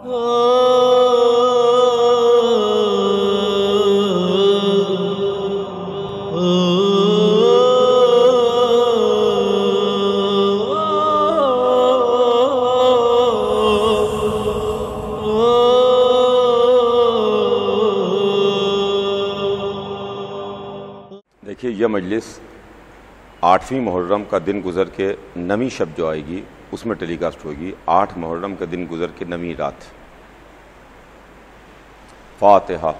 دیکھیے یہ مجلس 8ویں محرم کا دن گزر کے نویں شب جو آئے گی اس میں ٹیلی کاسٹ ہوگی. 8 محرم کا دن گزر کے نویں رات. فاتحہ.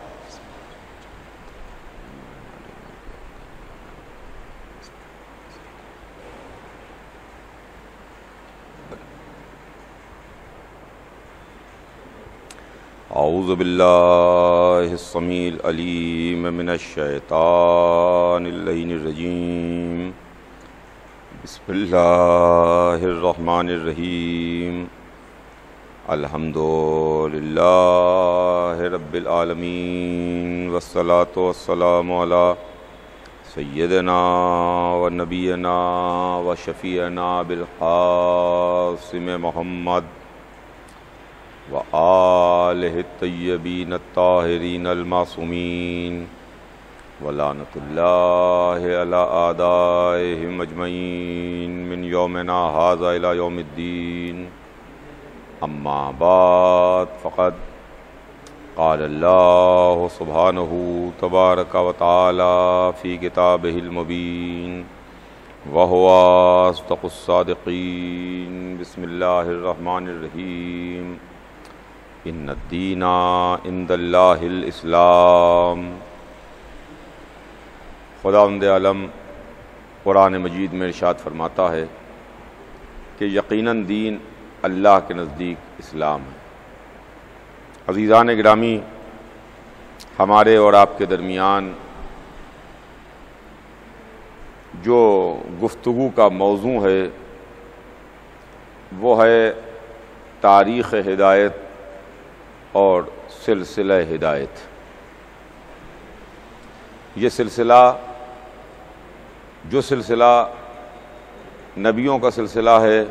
اعوذ باللہ السمیع العلیم من الشیطان اللعین الرجیم. بسم اللہ الرحمن الرحیم. الحمد للہ رب العالمین والصلاة والسلام علی سیدنا و نبینا و شفیعنا بالقاسم محمد وآلہ الطیبین الطاہرین المعصومین ولعنۃ اللہ علی اعدائہم اجمعین من یومنا ھذا الی یوم الدین. اما بعد فقد قال اللہ سبحانہ تبارک و تعالی فی کتابہ المبین وہو اصدق الصادقین. بسم اللہ الرحمن الرحیم. ان الدین عند اللہ الاسلام. خداوند عالم قرآن مجید میں ارشاد فرماتا ہے کہ یقیناً دین اللہ کے نزدیک اسلام ہے. عزیزان گرامی، ہمارے اور آپ کے درمیان جو گفتگو کا موضوع ہے وہ ہے تاریخ ہدایت اور سلسلہ ہدایت. یہ سلسلہ جو سلسلہ نبیوں کا سلسلہ ہے،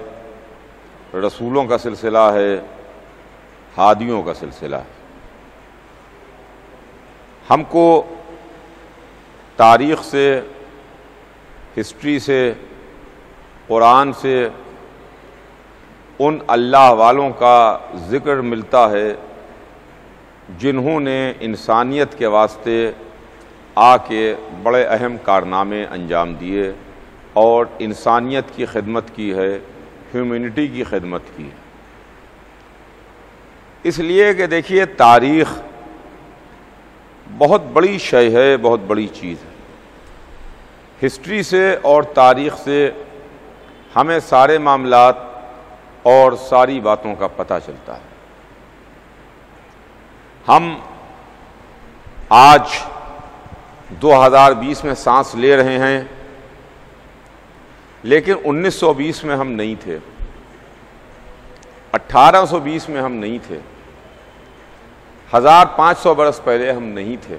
رسولوں کا سلسلہ ہے، ہادیوں کا سلسلہ ہے. ہم کو تاریخ سے، ہسٹری سے، قرآن سے ان اللہ والوں کا ذکر ملتا ہے جنہوں نے انسانیت کے واسطے آ کے بڑے اہم کارنامے انجام دیے اور انسانیت کی خدمت کی ہے، ہیومینٹی کی خدمت کی ہے. اس لیے کہ دیکھیے تاریخ بہت بڑی شے ہے، بہت بڑی چیز ہے. ہسٹری سے اور تاریخ سے ہمیں سارے معاملات اور ساری باتوں کا پتہ چلتا ہے. ہم آج 2020 میں سانس لے رہے ہیں، لیکن 1920 میں ہم نہیں تھے، 1820 میں ہم نہیں تھے، 1500 برس پہلے ہم نہیں تھے.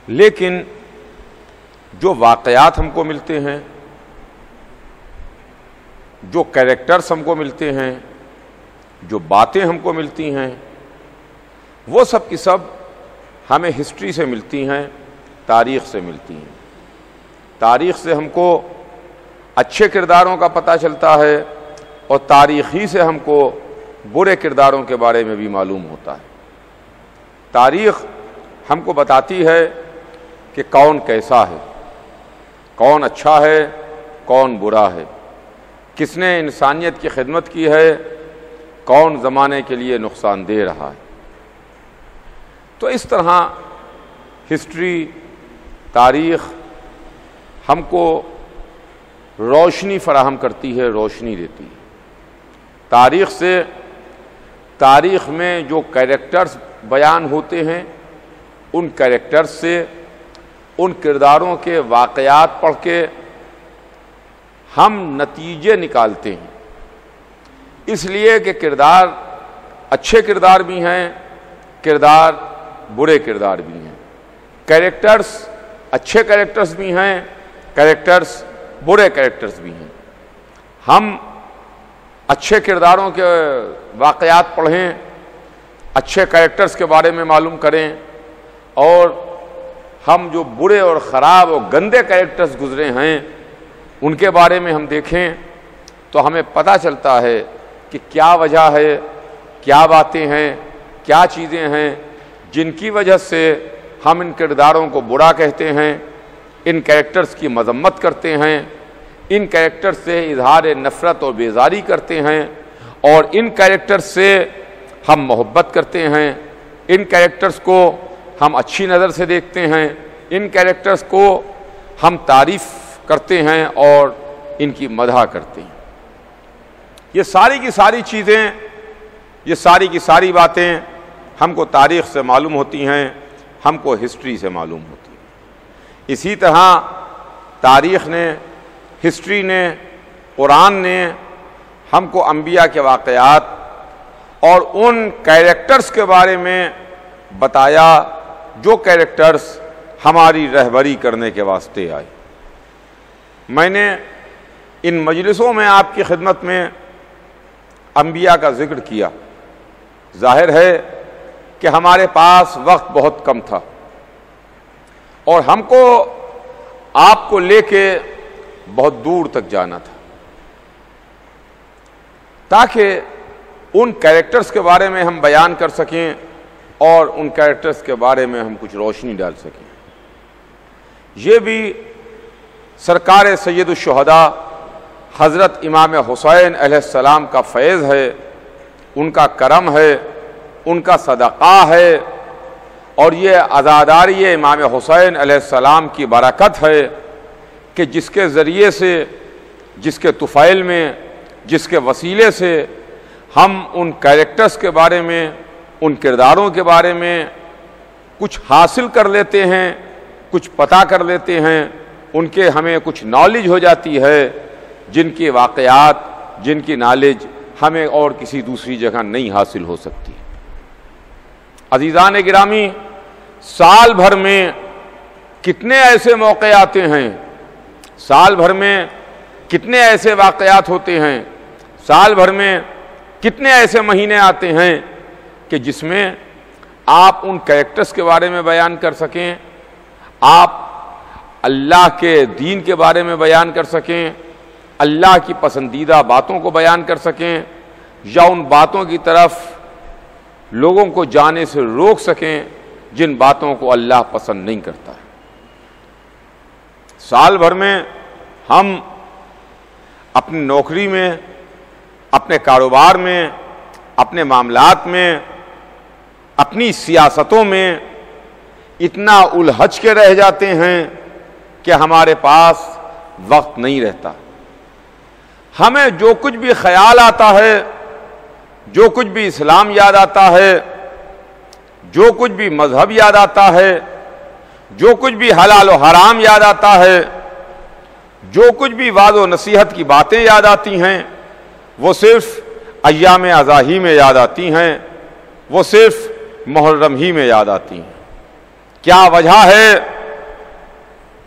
لیکن جو واقعات ہم کو ملتے ہیں، جو کریکٹرز ہم کو ملتے ہیں، جو باتیں ہم کو ملتی ہیں، وہ سب کی سب ہمیں ہسٹری سے ملتی ہیں، تاریخ سے ملتی ہیں. تاریخ سے ہم کو اچھے کرداروں کا پتہ چلتا ہے اور تاریخی سے ہم کو برے کرداروں کے بارے میں بھی معلوم ہوتا ہے. تاریخ ہم کو بتاتی ہے کہ کون کیسا ہے، کون اچھا ہے، کون برا ہے، کس نے انسانیت کی خدمت کی ہے، کون زمانے کے لیے نقصان دے رہا ہے. تو اس طرح ہسٹری، تاریخ ہم کو روشنی فراہم کرتی ہے، روشنی دیتی ہے. تاریخ سے، تاریخ میں جو کریکٹرز بیان ہوتے ہیں ان کریکٹرز سے، ان کرداروں کے واقعات پڑھ کے ہم نتیجے نکالتے ہیں. اس لیے کہ کردار اچھے کردار بھی ہیں، کردار برے کردار بھی ہیں، کریکٹرز اچھے کریکٹرز بھی ہیں، کریکٹرز برے کریکٹرز بھی ہیں. ہم اچھے کرداروں کے واقعات پڑھیں، اچھے کریکٹرز کے بارے میں معلوم کریں، اور ہم جو برے اور خراب اور گندے کریکٹرز گزرے ہیں ان کے بارے میں ہم دیکھیں تو ہمیں پتہ چلتا ہے کہ کیا وجہ ہے، کیا باتیں ہیں، کیا چیزیں ہیں جن کی وجہ سے ہم ان کرداروں کو برا کہتے ہیں، ان کریکٹرز کی مذمت کرتے ہیں، ان کریکٹر سے اظہار نفرت اور بیزاری کرتے ہیں، اور ان کریکٹرز سے ہم محبت کرتے ہیں، ان کریکٹرز کو ہم اچھی نظر سے دیکھتے ہیں، ان کریکٹرز کو ہم تعریف کرتے ہیں اور ان کی مدح کرتے ہیں۔ یہ ساری کی ساری چیزیں، یہ ساری کی ساری باتیں ہم کو تاریخ سے معلوم ہوتی ہیں، ہم کو ہسٹری سے معلوم ہوتی ہیں۔ اسی طرح تاریخ نے، ہسٹری نے، قرآن نے ہم کو انبیاء کے واقعات اور ان کیریکٹرز کے بارے میں بتایا جو کیریکٹرز ہماری رہبری کرنے کے واسطے آئے۔ میں نے ان مجلسوں میں آپ کی خدمت میں انبیاء کا ذکر کیا۔ ظاہر ہے کہ ہمارے پاس وقت بہت کم تھا اور ہم کو آپ کو لے کے بہت دور تک جانا تھا تاکہ ان کیریکٹرز کے بارے میں ہم بیان کر سکیں اور ان کیریکٹرز کے بارے میں ہم کچھ روشنی ڈال سکیں۔ یہ بھی سرکار سید الشہداء حضرت امام حسین علیہ السلام کا فیض ہے، ان کا کرم ہے، ان کا صدقہ ہے، اور یہ عزاداری امام حسین علیہ السلام کی برکت ہے کہ جس کے ذریعے سے، جس کے طفیل میں، جس کے وسیلے سے ہم ان کیریکٹرز کے بارے میں، ان کرداروں کے بارے میں کچھ حاصل کر لیتے ہیں، کچھ پتہ کر لیتے ہیں، ان کے ہمیں کچھ نالج ہو جاتی ہے جن کی واقعات، جن کی نالج ہمیں اور کسی دوسری جگہ نہیں حاصل ہو سکتی۔ عزیزان گرامی، سال بھر میں کتنے ایسے موقع آتے ہیں، سال بھر میں کتنے ایسے واقعات ہوتے ہیں، سال بھر میں کتنے ایسے مہینے آتے ہیں کہ جس میں آپ ان کریکٹرز کے بارے میں بیان کر سکیں، آپ اللہ کے دین کے بارے میں بیان کر سکیں، اللہ کی پسندیدہ باتوں کو بیان کر سکیں، یا ان باتوں کی طرف لوگوں کو جانے سے روک سکیں جن باتوں کو اللہ پسند نہیں کرتا ہے۔ سال بھر میں ہم اپنی نوکری میں، اپنے کاروبار میں، اپنے معاملات میں، اپنی سیاستوں میں اتنا الجھ کے رہ جاتے ہیں کہ ہمارے پاس وقت نہیں رہتا۔ ہمیں جو کچھ بھی خیال آتا ہے، جو کچھ بھی اسلام یاد آتا ہے، جو کچھ بھی مذہب یاد آتا ہے، جو کچھ بھی حلال و حرام یاد آتا ہے، جو کچھ بھی وعظ و نصیحت کی باتیں یاد آتی ہیں، وہ صرف ایام اضاحی میں یاد آتی ہیں، وہ صرف محرم ہی میں یاد آتی ہیں۔ کیا وجہ ہے،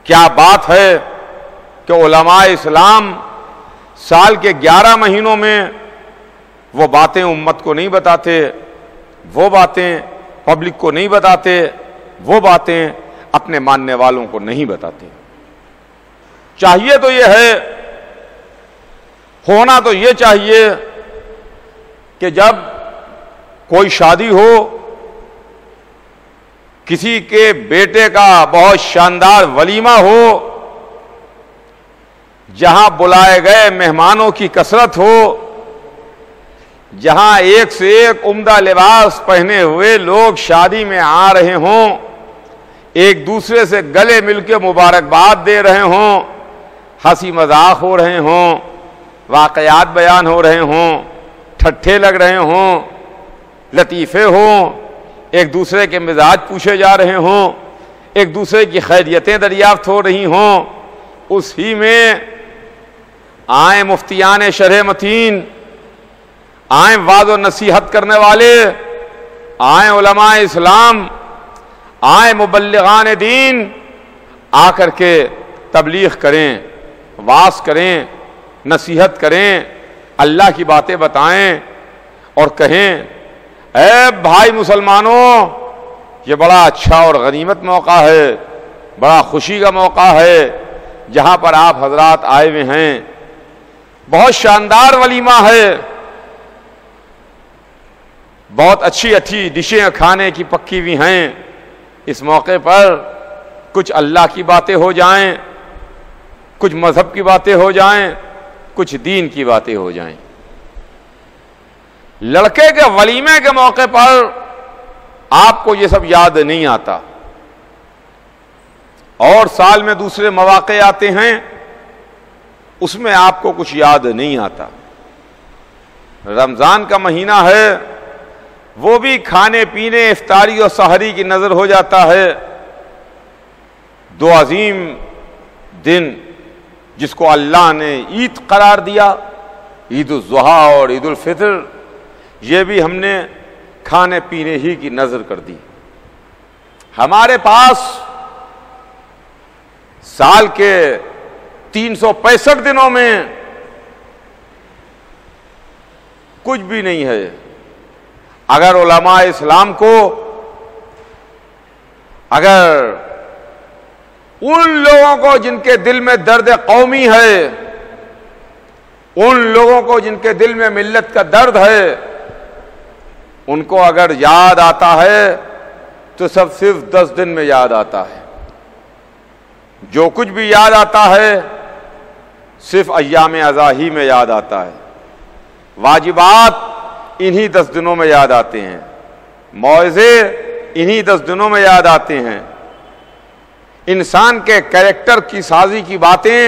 کیا بات ہے کہ علماء اسلام سال کے 11 مہینوں میں وہ باتیں امت کو نہیں بتاتے، وہ باتیں پبلک کو نہیں بتاتے، وہ باتیں اپنے ماننے والوں کو نہیں بتاتے؟ چاہیے تو یہ ہے، ہونا تو یہ چاہیے کہ جب کوئی شادی ہو، کسی کے بیٹے کا بہت شاندار ولیمہ ہو، جہاں بلائے گئے مہمانوں کی کثرت ہو، جہاں ایک سے ایک عمدہ لباس پہنے ہوئے لوگ شادی میں آ رہے ہوں، ایک دوسرے سے گلے مل کے مبارکباد دے رہے ہوں، ہنسی مذاق ہو رہے ہوں، واقعات بیان ہو رہے ہوں، ٹھٹھے لگ رہے ہوں، لطیفے ہوں، ایک دوسرے کے مزاج پوچھے جا رہے ہوں، ایک دوسرے کی خیریتیں دریافت ہو رہی ہوں، اس ہی میں آئیں مفتیان شرح متین، آئیں وعظ و نصیحت کرنے والے، آئیں علماء اسلام، آئیں مبلغان دین، آ کر کے تبلیغ کریں، وعظ کریں، نصیحت کریں، اللہ کی باتیں بتائیں، اور کہیں اے بھائی مسلمانوں، یہ بڑا اچھا اور غنیمت موقع ہے، بڑا خوشی کا موقع ہے جہاں پر آپ حضرات آئے ہوئے ہیں، بہت شاندار ولیمہ ہے، بہت اچھی اچھی ڈشیں کھانے کی پکی ہوئی ہیں، اس موقع پر کچھ اللہ کی باتیں ہو جائیں، کچھ مذہب کی باتیں ہو جائیں، کچھ دین کی باتیں ہو جائیں۔ لڑکے کے ولیمے کے موقع پر آپ کو یہ سب یاد نہیں آتا، اور سال میں دوسرے مواقع آتے ہیں، اس میں آپ کو کچھ یاد نہیں آتا۔ رمضان کا مہینہ ہے، وہ بھی کھانے پینے، افطاری اور سحری کی نظر ہو جاتا ہے۔ دو عظیم دن جس کو اللہ نے عید قرار دیا، عید الاضحیٰ اور عید الفطر، یہ بھی ہم نے کھانے پینے ہی کی نظر کر دی۔ ہمارے پاس سال کے 365 دنوں میں کچھ بھی نہیں ہے۔ اگر علماء اسلام کو، اگر ان لوگوں کو جن کے دل میں درد قومی ہے، ان لوگوں کو جن کے دل میں ملت کا درد ہے، ان کو اگر یاد آتا ہے تو سب صرف 10 دن میں یاد آتا ہے۔ جو کچھ بھی یاد آتا ہے صرف ایام اضاحی میں یاد آتا ہے۔ واجبات انہی 10 دنوں میں یاد آتے ہیں، موعظے انہی 10 دنوں میں یاد آتے ہیں، انسان کے کریکٹر کی سازی کی باتیں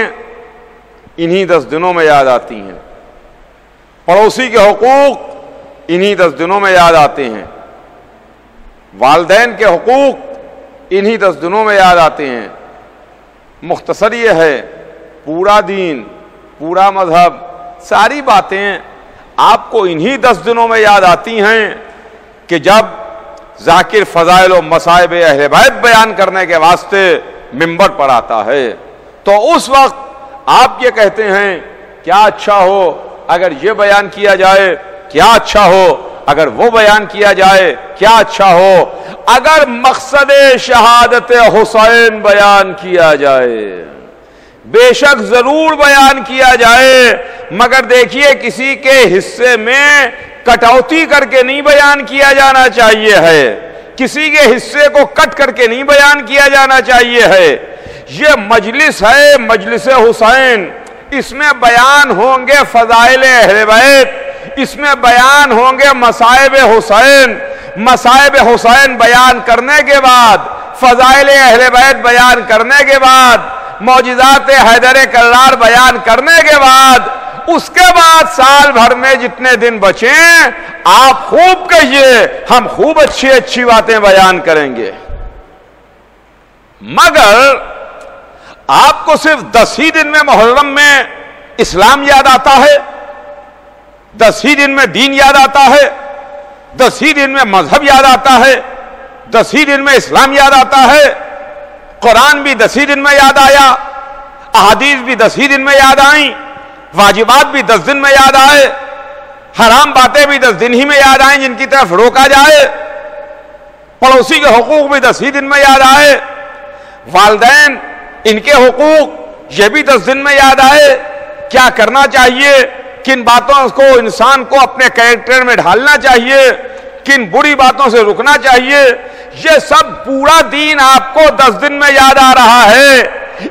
انہی 10 دنوں میں یاد آتی ہیں، پڑوسی کے حقوق انہی 10 دنوں میں یاد آتے ہیں، والدین کے حقوق انہی 10 دنوں میں یاد آتے ہیں۔ مختصر یہ ہے، پورا دین، پورا مذہب، ساری باتیں آپ کو انہی 10 دنوں میں یاد آتی ہیں کہ جب ذاکر فضائل و مصائب اہل بیت بیان کرنے کے واسطے منبر پر آتا ہے، تو اس وقت آپ یہ کہتے ہیں کیا اچھا ہو اگر یہ بیان کیا جائے، کیا اچھا ہو اگر وہ بیان کیا جائے، کیا اچھا ہو اگر مقصد شہادت حسین بیان کیا جائے۔ بے شک ضرور بیان کیا جائے، مگر دیکھیے کسی کے حصے میں کٹوتی کر کے نہیں بیان کیا جانا چاہیے ہے، کسی کے حصے کو کٹ کر کے نہیں بیان کیا جانا چاہیے ہے۔ یہ مجلس ہے، مجلس حسین، اس میں بیان ہوں گے فضائل اہل بیت، اس میں بیان ہوں گے مصائب حسین۔ مصائب حسین بیان کرنے کے بعد، فضائل اہل بیت بیان کرنے کے بعد، معجزات حیدر کرار بیان کرنے کے بعد، اس کے بعد سال بھر میں جتنے دن بچیں آپ خوب کہیے، ہم خوب اچھی اچھی باتیں بیان کریں گے۔ مگر آپ کو صرف 10 ہی دن میں محرم میں اسلام یاد آتا ہے، 10 ہی دن میں دین یاد آتا ہے، 10 ہی دن میں مذہب یاد آتا ہے، 10 ہی دن میں اسلام یاد آتا ہے، قرآن بھی 10 ہی دن میں یاد آیا، احادیث بھی 10 ہی دن میں یاد آئیں، واجبات بھی 10 دن میں یاد آئے، حرام باتیں بھی 10 دن ہی میں یاد آئیں جن کی طرف روکا جائے، پڑوسی کے حقوق بھی 10 ہی دن میں یاد آئے، والدین ان کے حقوق یہ بھی 10 دن میں یاد آئے۔ کیا کرنا چاہیے، کن باتوں کو انسان کو اپنے کریکٹر میں ڈھالنا چاہیے، کن بری باتوں سے رکنا چاہیے، یہ سب پورا دین آپ کو 10 دن میں یاد آ رہا ہے۔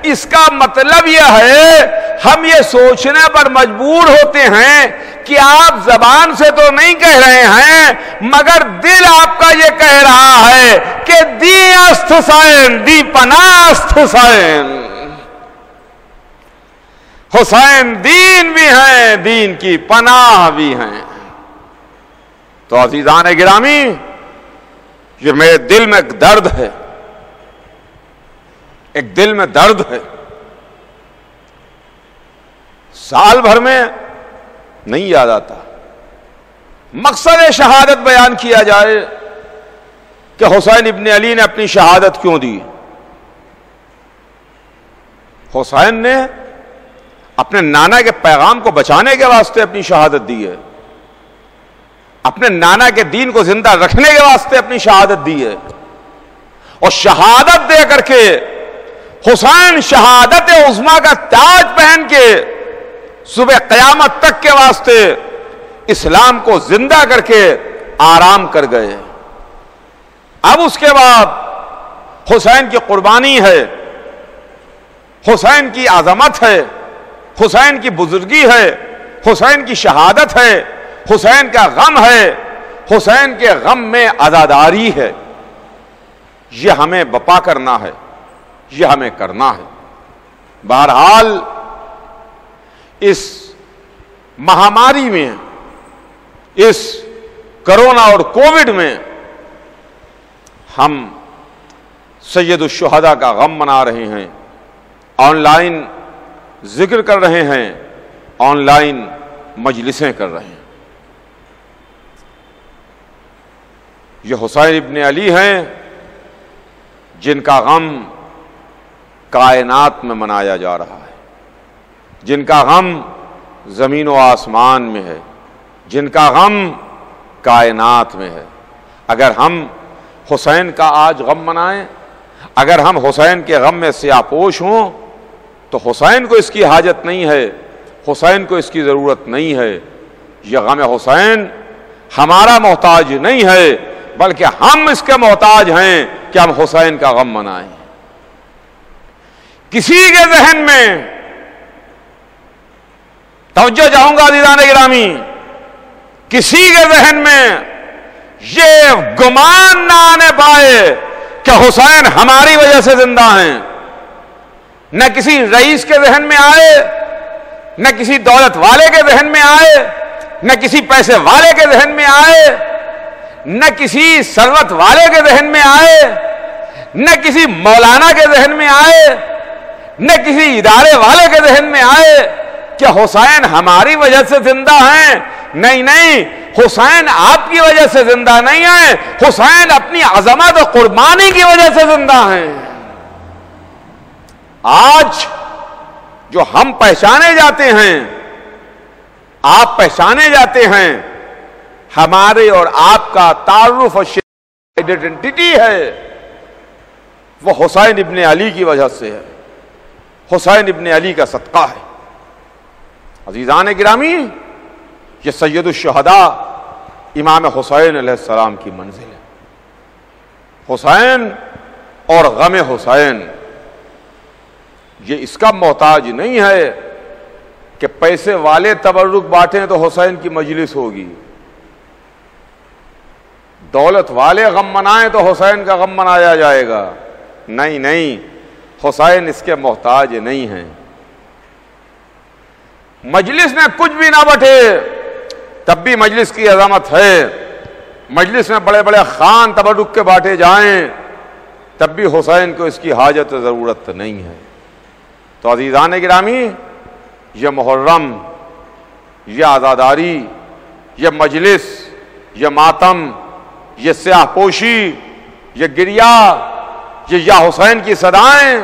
اس کا مطلب یہ ہے ہم یہ سوچنے پر مجبور ہوتے ہیں کہ آپ زبان سے تو نہیں کہہ رہے ہیں مگر دل آپ کا یہ کہہ رہا ہے کہ دی است حسین، دی پناہ است حسین۔ حسین دین بھی ہیں، دین کی پناہ بھی ہیں۔ تو عزیزان گرامی، یہ میرے دل میں ایک درد ہے، ایک دل میں درد ہے، سال بھر میں نہیں یاد آتا۔ مقصد شہادت بیان کیا جائے کہ حسین ابن علی نے اپنی شہادت کیوں دی۔ حسین نے اپنے نانا کے پیغام کو بچانے کے واسطے اپنی شہادت دی ہے۔ اپنے نانا کے دین کو زندہ رکھنے کے واسطے اپنی شہادت دی ہے، اور شہادت دے کر کے حسین شہادت عظمیٰ کا تاج پہن کے صبح قیامت تک کے واسطے اسلام کو زندہ کر کے آرام کر گئے۔ اب اس کے بعد حسین کی قربانی ہے، حسین کی عظمت ہے، حسین کی بزرگی ہے، حسین کی شہادت ہے، حسین کا غم ہے، حسین کے غم میں عزاداری ہے۔ یہ ہمیں بپا کرنا ہے، یہ ہمیں کرنا ہے۔ بہرحال اس مہاماری میں، اس کرونا اور کووڈ میں ہم سید الشہداء کا غم منا رہے ہیں، آن لائن ذکر کر رہے ہیں، آن لائن مجلسیں کر رہے ہیں۔ یہ حسین ابن علی ہیں جن کا غم کائنات میں منایا جا رہا ہے، جن کا غم زمین و آسمان میں ہے، جن کا غم کائنات میں ہے۔ اگر ہم حسین کا آج غم منائیں، اگر ہم حسین کے غم میں سیاپوش ہوں، تو حسین کو اس کی حاجت نہیں ہے، حسین کو اس کی ضرورت نہیں ہے۔ یہ غم حسین ہمارا محتاج نہیں ہے، بلکہ ہم اس کے محتاج ہیں کہ ہم حسین کا غم منائیں۔ کسی کے ذہن میں، توجہ چاہوں گا عزیزان گرامی، کسی کے ذہن میں یہ گمان نہ آنے پائے کہ حسین ہماری وجہ سے زندہ ہیں۔ نہ کسی رئیس کے ذہن میں آئے، نہ کسی دولت والے کے ذہن میں آئے، نہ کسی پیسے والے کے ذہن میں آئے، نہ کسی ثروت والے کے ذہن میں آئے، نہ کسی مولانا کے ذہن میں آئے، نہ کسی ادارے والے کے ذہن میں آئے کہ حسین ہماری وجہ سے زندہ ہیں۔ نہیں نہیں، حسین آپ کی وجہ سے زندہ نہیں ہیں، حسین اپنی عظمت و قربانی کی وجہ سے زندہ ہیں۔ آج جو ہم پہچانے جاتے ہیں، آپ پہچانے جاتے ہیں، ہمارے اور آپ کا تعارف اور آئیڈینٹی ہے، وہ حسین ابن علی کی وجہ سے ہے، حسین ابن علی کا صدقہ ہے۔ عزیزان گرامی، یہ سید الشہداء امام حسین علیہ السلام کی منزل ہے۔ حسین اور غم حسین یہ اس کا محتاج نہیں ہے کہ پیسے والے تبرک بانٹیں تو حسین کی مجلس ہوگی، دولت والے غم منائیں تو حسین کا غم منایا جائے گا۔ نہیں نہیں، حسین اس کے محتاج نہیں ہیں۔ مجلس میں کچھ بھی نہ بٹے تب بھی مجلس کی عظمت ہے، مجلس میں بڑے بڑے خان تبرک کے بانٹے جائیں تب بھی حسین کو اس کی حاجت و ضرورت نہیں ہے۔ تو عزیزان گرامی، یہ محرم، یہ عزاداری، یہ مجلس، یہ ماتم، یہ سیاہ پوشی، یہ گریہ، یہ یا حسین کی صدائیں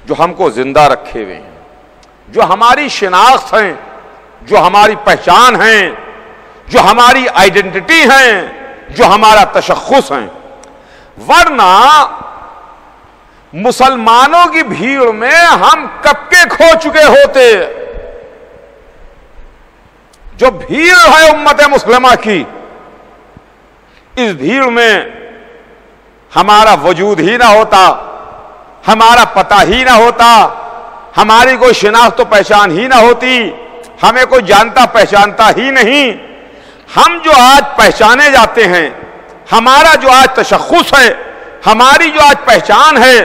جو ہم کو زندہ رکھے ہوئے ہیں، جو ہماری شناخت ہیں، جو ہماری پہچان ہیں، جو ہماری آئیڈینٹی ہیں، جو ہمارا تشخص ہیں۔ ورنہ مسلمانوں کی بھیڑ میں ہم کب کے کھو چکے ہوتے۔ جو بھیڑ ہے امت مسلمہ کی، اس بھیڑ میں ہمارا وجود ہی نہ ہوتا، ہمارا پتہ ہی نہ ہوتا، ہماری کوئی شناخت و پہچان ہی نہ ہوتی، ہمیں کوئی جانتا پہچانتا ہی نہیں۔ ہم جو آج پہچانے جاتے ہیں، ہمارا جو آج تشخص ہے، ہماری جو آج پہچان ہے،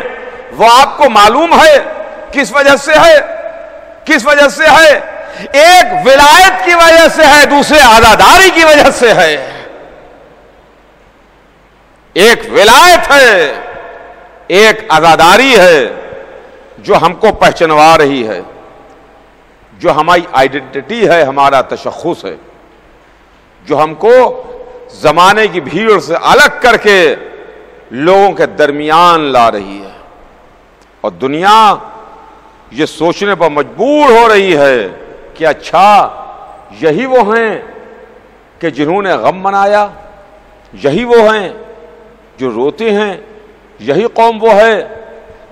وہ آپ کو معلوم ہے کس وجہ سے ہے؟ کس وجہ سے ہے؟ ایک ولایت کی وجہ سے ہے، دوسرے عزاداری کی وجہ سے ہے۔ ایک ولایت ہے، ایک عزاداری ہے جو ہم کو پہچنوا رہی ہے، جو ہماری آئیڈینٹی ہے، ہمارا تشخص ہے، جو ہم کو زمانے کی بھیڑ سے الگ کر کے لوگوں کے درمیان لا رہی ہے۔ اور دنیا یہ سوچنے پر مجبور ہو رہی ہے کہ اچھا یہی وہ ہیں کہ جنہوں نے غم منایا یہی وہ ہیں جو روتے ہیں، یہی قوم وہ ہے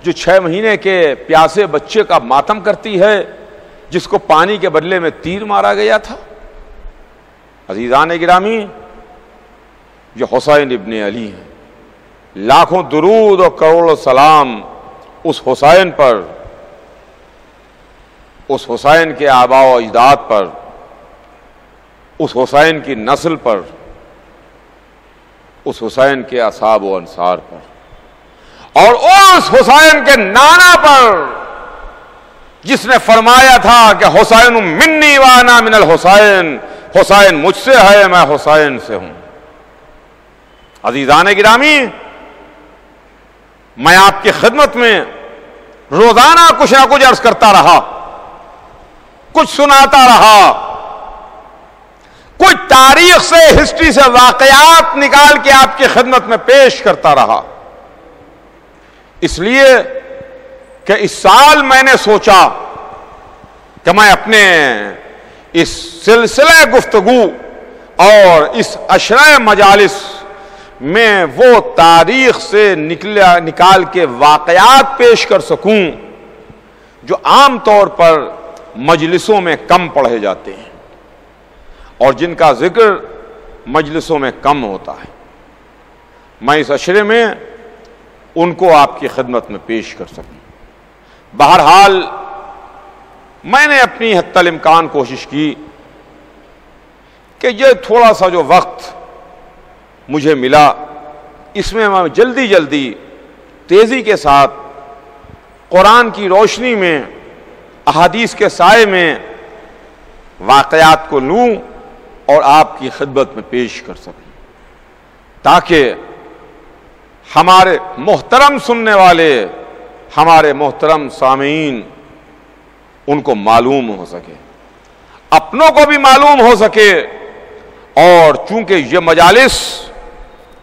جو 6 مہینے کے پیاسے بچے کا ماتم کرتی ہے جس کو پانی کے بدلے میں تیر مارا گیا تھا۔ عزیزان گرامی، یہ حسین ابن علی ہیں۔ لاکھوں درود اور کروڑوں سلام اس حسین پر، اس حسین کے آباء و اجداد پر، اس حسین کی نسل پر، اس حسین کے اصحاب و انصار پر، اور اس حسین کے نانا پر جس نے فرمایا تھا کہ حسین منی وانا من الحسین، حسین مجھ سے ہے میں حسین سے ہوں۔ عزیزان گرامی، میں آپ کی خدمت میں روزانہ کچھ نہ کچھ عرض کرتا رہا، کچھ سناتا رہا، کچھ تاریخ سے، ہسٹری سے واقعات نکال کے آپ کی خدمت میں پیش کرتا رہا، اس لیے کہ اس سال میں نے سوچا کہ میں اپنے اس سلسلہ گفتگو اور اس عشرہ مجالس میں وہ تاریخ سے نکال کے واقعات پیش کر سکوں جو عام طور پر مجلسوں میں کم پڑھے جاتے ہیں اور جن کا ذکر مجلسوں میں کم ہوتا ہے۔ میں اس عشرے میں ان کو آپ کی خدمت میں پیش کر سکوں۔ بہرحال میں نے اپنی حتی الامکان کوشش کی کہ یہ تھوڑا سا جو وقت مجھے ملا اس میں میں جلدی تیزی کے ساتھ قرآن کی روشنی میں، احادیث کے سائے میں واقعات کو لوں اور آپ کی خدمت میں پیش کر سکوں، تاکہ ہمارے محترم سننے والے، ہمارے محترم سامعین ان کو معلوم ہو سکے، اپنوں کو بھی معلوم ہو سکے، اور چونکہ یہ مجالس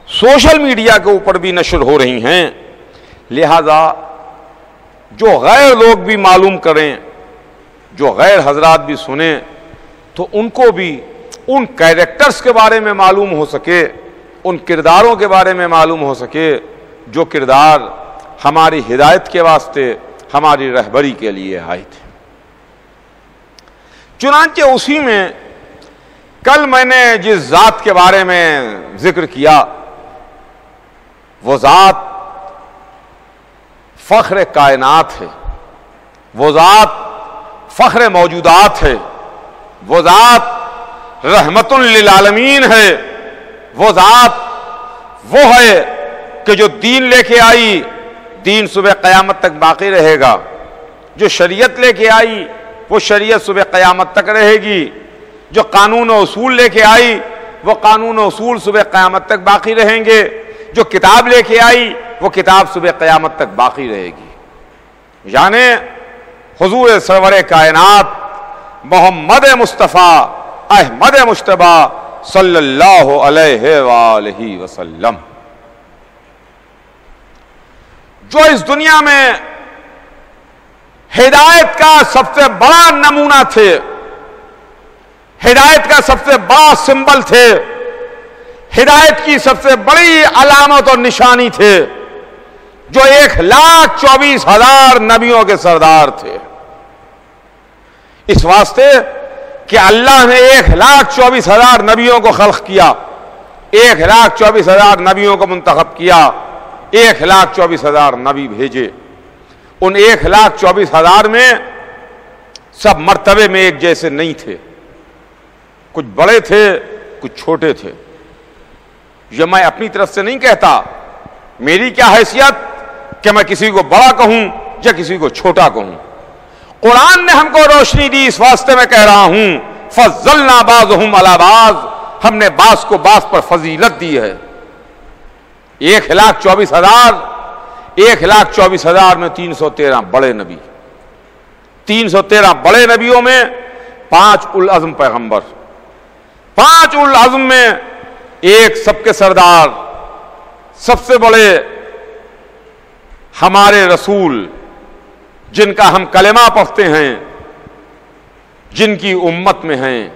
سوشل میڈیا کے اوپر بھی نشر ہو رہی ہیں، لہذا جو غیر لوگ بھی معلوم کریں، جو غیر حضرات بھی سنیں، تو ان کو بھی ان کیریکٹرز کے بارے میں معلوم ہو سکے، ان کرداروں کے بارے میں معلوم ہو سکے جو کردار ہماری ہدایت کے واسطے، ہماری رہبری کے لیے آئے تھے۔ چنانچہ اسی میں کل میں نے جس ذات کے بارے میں ذکر کیا، وہ ذات فخر کائنات ہے، وہ ذات فخر موجودات ہے، وہ ذات رحمت للعالمین ہے، وہ ذات وہ ہے کہ جو دین لے کے آئی، دین صبح قیامت تک باقی رہے گا، جو شریعت لے کے آئی وہ شریعت صبح قیامت تک رہے گی، جو قانون و اصول لے کے آئی وہ قانون و اصول صبح قیامت تک باقی رہیں گے، جو کتاب لے کے آئی وہ کتاب صبح قیامت تک باقی رہے گی۔ یعنی حضور سرور کائنات محمد مصطفیٰ احمد مجتبیٰ صلی اللہ علیہ وآلہ وسلم، جو اس دنیا میں ہدایت کا سب سے بڑا نمونہ تھے، ہدایت کا سب سے بڑا سمبل تھے، ہدایت کی سب سے بڑی علامت اور نشانی تھے، جو 1,24,000 نبیوں کے سردار تھے۔ اس واسطے کہ اللہ نے 1,24,000 نبیوں کو خلق کیا، 1,24,000 نبیوں کو منتخب کیا، 1,24,000 نبی بھیجے۔ ان 1,24,000 میں سب مرتبے میں ایک جیسے نہیں تھے، کچھ بڑے تھے، کچھ چھوٹے تھے۔ یہ میں اپنی طرف سے نہیں کہتا، میری کیا حیثیت کہ میں کسی کو بڑا کہوں یا کسی کو چھوٹا کہوں۔ قرآن نے ہم کو روشنی دی، اس واسطے میں کہہ رہا ہوں فضلنا بعضهم علی بعض، ہم نے بعض کو بعض پر فضیلت دی ہے۔ 1,24,000 میں 313 بڑے نبی، 313 بڑے نبیوں میں 5 اولوالعزم پیغمبر، 5 اولوالعزم میں ایک سب کے سردار، سب سے بڑے ہمارے رسول، جن کا ہم کلمہ پڑھتے ہیں، جن کی امت میں ہیں،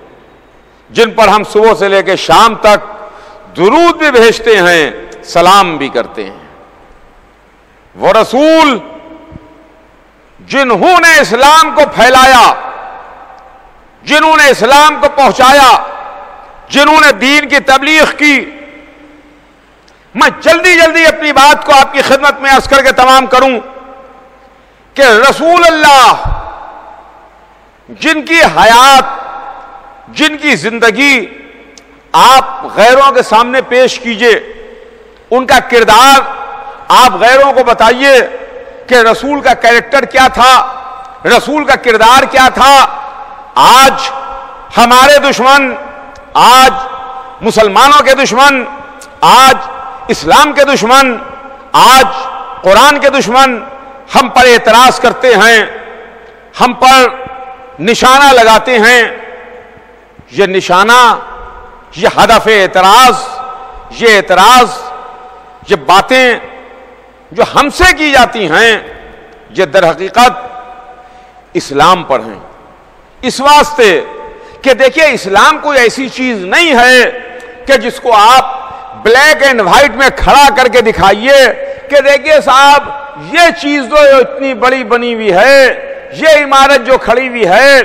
جن پر ہم صبح سے لے کے شام تک درود بھی بھیجتے ہیں، سلام بھی کرتے ہیں، وہ رسول جنہوں نے اسلام کو پھیلایا، جنہوں نے اسلام کو پہنچایا، جنہوں نے دین کی تبلیغ کی۔ میں جلدی اپنی بات کو آپ کی خدمت میں عرض کر کے تمام کروں کہ رسول اللہ جن کی حیات، جن کی زندگی آپ غیروں کے سامنے پیش کیجئے، ان کا کردار آپ غیروں کو بتائیے کہ رسول کا کیریکٹر کیا تھا، رسول کا کردار کیا تھا۔ آج ہمارے دشمن، آج مسلمانوں کے دشمن، آج اسلام کے دشمن، آج قرآن کے دشمن ہم پر اعتراض کرتے ہیں، ہم پر نشانہ لگاتے ہیں۔ یہ نشانہ، یہ ہدف اعتراض، یہ اعتراض، یہ باتیں جو ہم سے کی جاتی ہیں، یہ در حقیقت اسلام پر ہیں۔ اس واسطے کہ دیکھیے اسلام کوئی ایسی چیز نہیں ہے کہ جس کو آپ بلیک اینڈ وائٹ میں کھڑا کر کے دکھائیے کہ دیکھیے صاحب یہ چیز جو اتنی بڑی بنی ہوئی ہے، یہ عمارت جو کھڑی ہوئی ہے،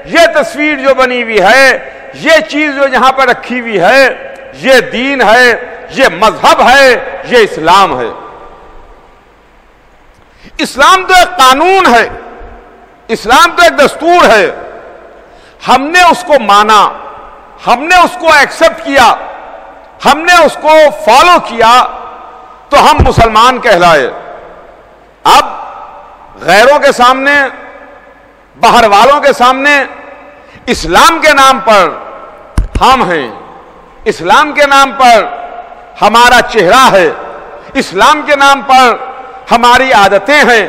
یہ تصویر جو بنی ہوئی ہے، یہ چیز جو یہاں پر رکھی ہوئی ہے، یہ دین ہے، یہ مذہب ہے، یہ اسلام ہے۔ اسلام تو ایک قانون ہے، اسلام تو ایک دستور ہے۔ ہم نے اس کو مانا، ہم نے اس کو ایکسپٹ کیا، ہم نے اس کو فالو کیا تو ہم مسلمان کہلائے۔ اب غیروں کے سامنے، باہر والوں کے سامنے اسلام کے نام پر ہم ہیں، اسلام کے نام پر ہمارا چہرہ ہے، اسلام کے نام پر ہماری عادتیں ہیں،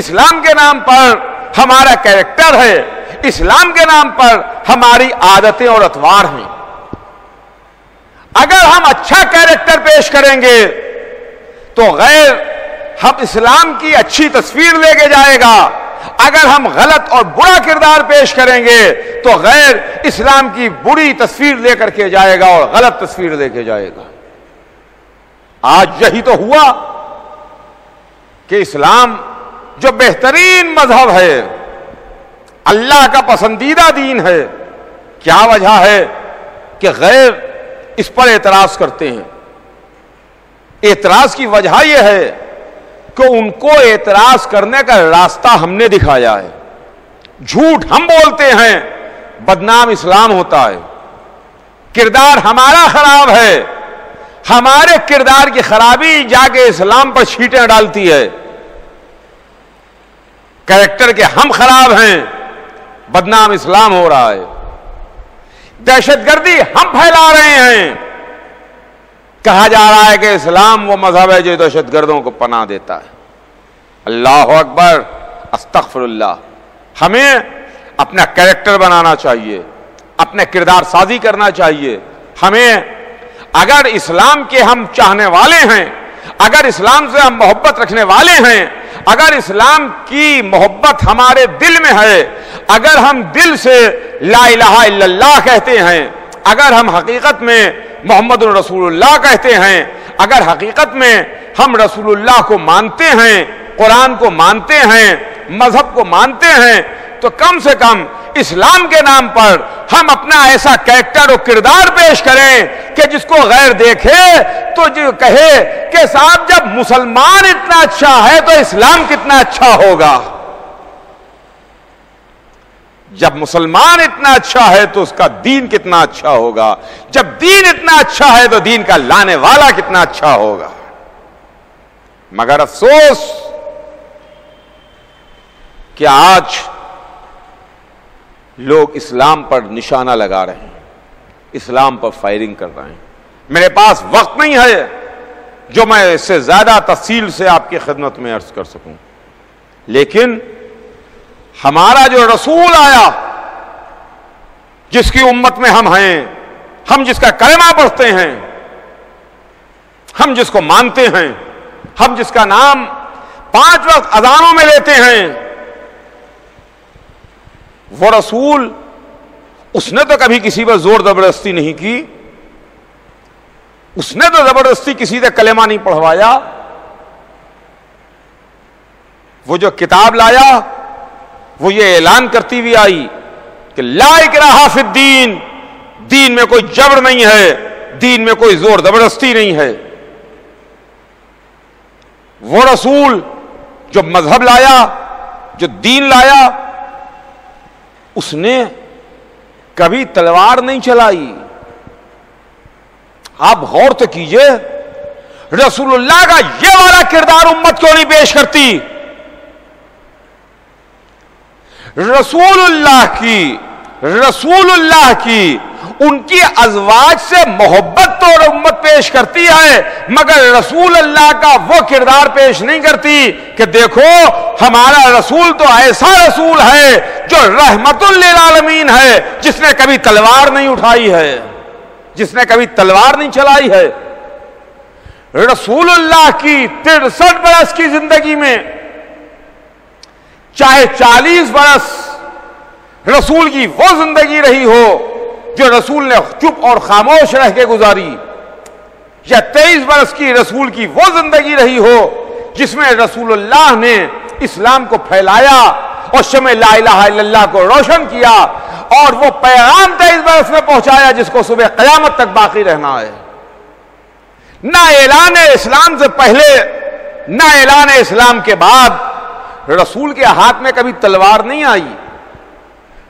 اسلام کے نام پر ہمارا کیریکٹر ہے، اسلام کے نام پر ہماری عادتیں اور اطوار ہیں۔ اگر ہم اچھا کیریکٹر پیش کریں گے تو غیر ہم اسلام کی اچھی تصویر لے کے جائے گا، اگر ہم غلط اور برا کردار پیش کریں گے تو غیر اسلام کی بری تصویر لے کر کے جائے گا اور غلط تصویر لے کے جائے گا۔ آج یہی تو ہوا کہ اسلام جو بہترین مذہب ہے، اللہ کا پسندیدہ دین ہے، کیا وجہ ہے کہ غیر اس پر اعتراض کرتے ہیں؟ اعتراض کی وجہ یہ ہے کہ ان کو اعتراض کرنے کا راستہ ہم نے دکھایا ہے۔ جھوٹ ہم بولتے ہیں، بدنام اسلام ہوتا ہے۔ کردار ہمارا خراب ہے، ہمارے کردار کی خرابی جا کے اسلام پر چھینٹیں ڈالتی ہے۔ کریکٹر کے ہم خراب ہیں، بدنام اسلام ہو رہا ہے۔ دہشت گردی ہم پھیلا رہے ہیں، کہا جا رہا ہے کہ اسلام وہ مذہب ہے جو دہشت گردوں کو پناہ دیتا ہے۔ اللہ اکبر، استغفر اللہ۔ ہمیں اپنا کریکٹر بنانا چاہیے، اپنے کردار سازی کرنا چاہیے۔ ہمیں اگر اسلام کے ہم چاہنے والے ہیں، اگر اسلام سے ہم محبت رکھنے والے ہیں، اگر اسلام کی محبت ہمارے دل میں ہے، اگر ہم دل سے لا الہ الا اللہ کہتے ہیں، اگر ہم حقیقت میں محمد رسول اللہ کہتے ہیں، اگر حقیقت میں ہم رسول اللہ کو مانتے ہیں، قرآن کو مانتے ہیں، مذہب کو مانتے ہیں، تو کم سے کم اسلام کے نام پر ہم اپنا ایسا کریکٹر و کردار پیش کریں کہ جس کو غیر دیکھے تو جو کہے کہ صاحب جب مسلمان اتنا اچھا ہے تو اسلام کتنا اچھا ہوگا، جب مسلمان اتنا اچھا ہے تو اس کا دین کتنا اچھا ہوگا، جب دین اتنا اچھا ہے تو دین کا لانے والا کتنا اچھا ہوگا۔ مگر افسوس کہ آج لوگ اسلام پر نشانہ لگا رہے ہیں، اسلام پر فائرنگ کر رہے ہیں۔ میرے پاس وقت نہیں ہے جو میں اس سے زیادہ تفصیل سے آپ کی خدمت میں عرض کر سکوں، لیکن ہمارا جو رسول آیا، جس کی امت میں ہم ہیں، ہم جس کا کلمہ پڑھتے ہیں، ہم جس کو مانتے ہیں، ہم جس کا نام 5 وقت اذانوں میں لیتے ہیں، وہ رسول اس نے تو کبھی کسی پر زور زبردستی نہیں کی، اس نے تو زبردستی کسی سے کلمہ نہیں پڑھوایا. وہ جو کتاب لایا وہ یہ اعلان کرتی ہوئی آئی کہ لا اکراہ فی الدین، دین میں کوئی جبر نہیں ہے، دین میں کوئی زور زبردستی نہیں ہے. وہ رسول جو مذہب لایا، جو دین لایا، اس نے کبھی تلوار نہیں چلائی. آپ غور تو کیجئے، رسول اللہ کا یہ والا کردار امت کیوں نہیں پیش کرتی؟ رسول اللہ کی ان کی ازواج سے محبت تو امت پیش کرتی ہے، مگر رسول اللہ کا وہ کردار پیش نہیں کرتی کہ دیکھو ہمارا رسول تو ایسا رسول ہے جو رحمت للعالمین ہے، جس نے کبھی تلوار نہیں اٹھائی ہے، جس نے کبھی تلوار نہیں چلائی ہے. رسول اللہ کی 63 برس کی زندگی میں چاہے 40 برس رسول کی وہ زندگی رہی ہو جو رسول نے چپ اور خاموش رہ کے گزاری، یا 23 برس کی رسول کی وہ زندگی رہی ہو جس میں رسول اللہ نے اسلام کو پھیلایا اور شمع لا الہ الا اللہ کو روشن کیا، اور وہ پیغام 23 برس میں پہنچایا جس کو صبح قیامت تک باقی رہنا ہے. نہ اعلان اسلام سے پہلے نہ اعلان اسلام کے بعد رسول کے ہاتھ میں کبھی تلوار نہیں آئی،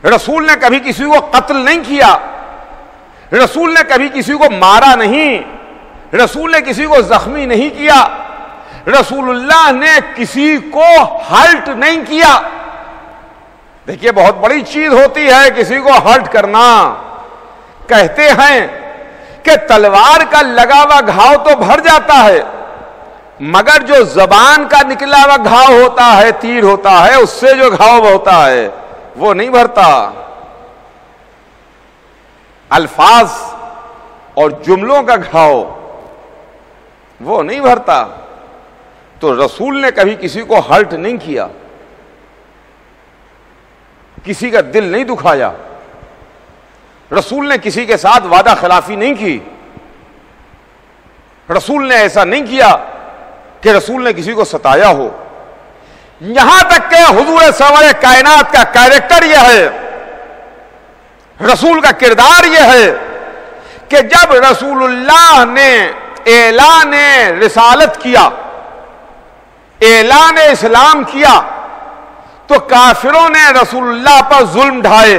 رسول نے کبھی کسی کو قتل نہیں کیا، رسول نے کبھی کسی کو مارا نہیں، رسول نے کسی کو زخمی نہیں کیا، رسول اللہ نے کسی کو ہرٹ نہیں کیا. دیکھیے بہت بڑی چیز ہوتی ہے کسی کو ہرٹ کرنا. کہتے ہیں کہ تلوار کا لگا ہوا گھاؤ تو بھر جاتا ہے، مگر جو زبان کا نکلا ہوا گھاؤ ہوتا ہے، تیر ہوتا ہے، اس سے جو گھاؤ ہوتا ہے وہ نہیں بھرتا. الفاظ اور جملوں کا گھاؤ وہ نہیں بھرتا. تو رسول نے کبھی کسی کو ہرٹ نہیں کیا، کسی کا دل نہیں دکھایا، رسول نے کسی کے ساتھ وعدہ خلافی نہیں کی، رسول نے ایسا نہیں کیا کہ رسول نے کسی کو ستایا ہو. یہاں تک کہ حضور سرور کائنات کا کیریکٹر یہ ہے، رسول کا کردار یہ ہے کہ جب رسول اللہ نے اعلان رسالت کیا، اعلان اسلام کیا، تو کافروں نے رسول اللہ پر ظلم ڈھائے،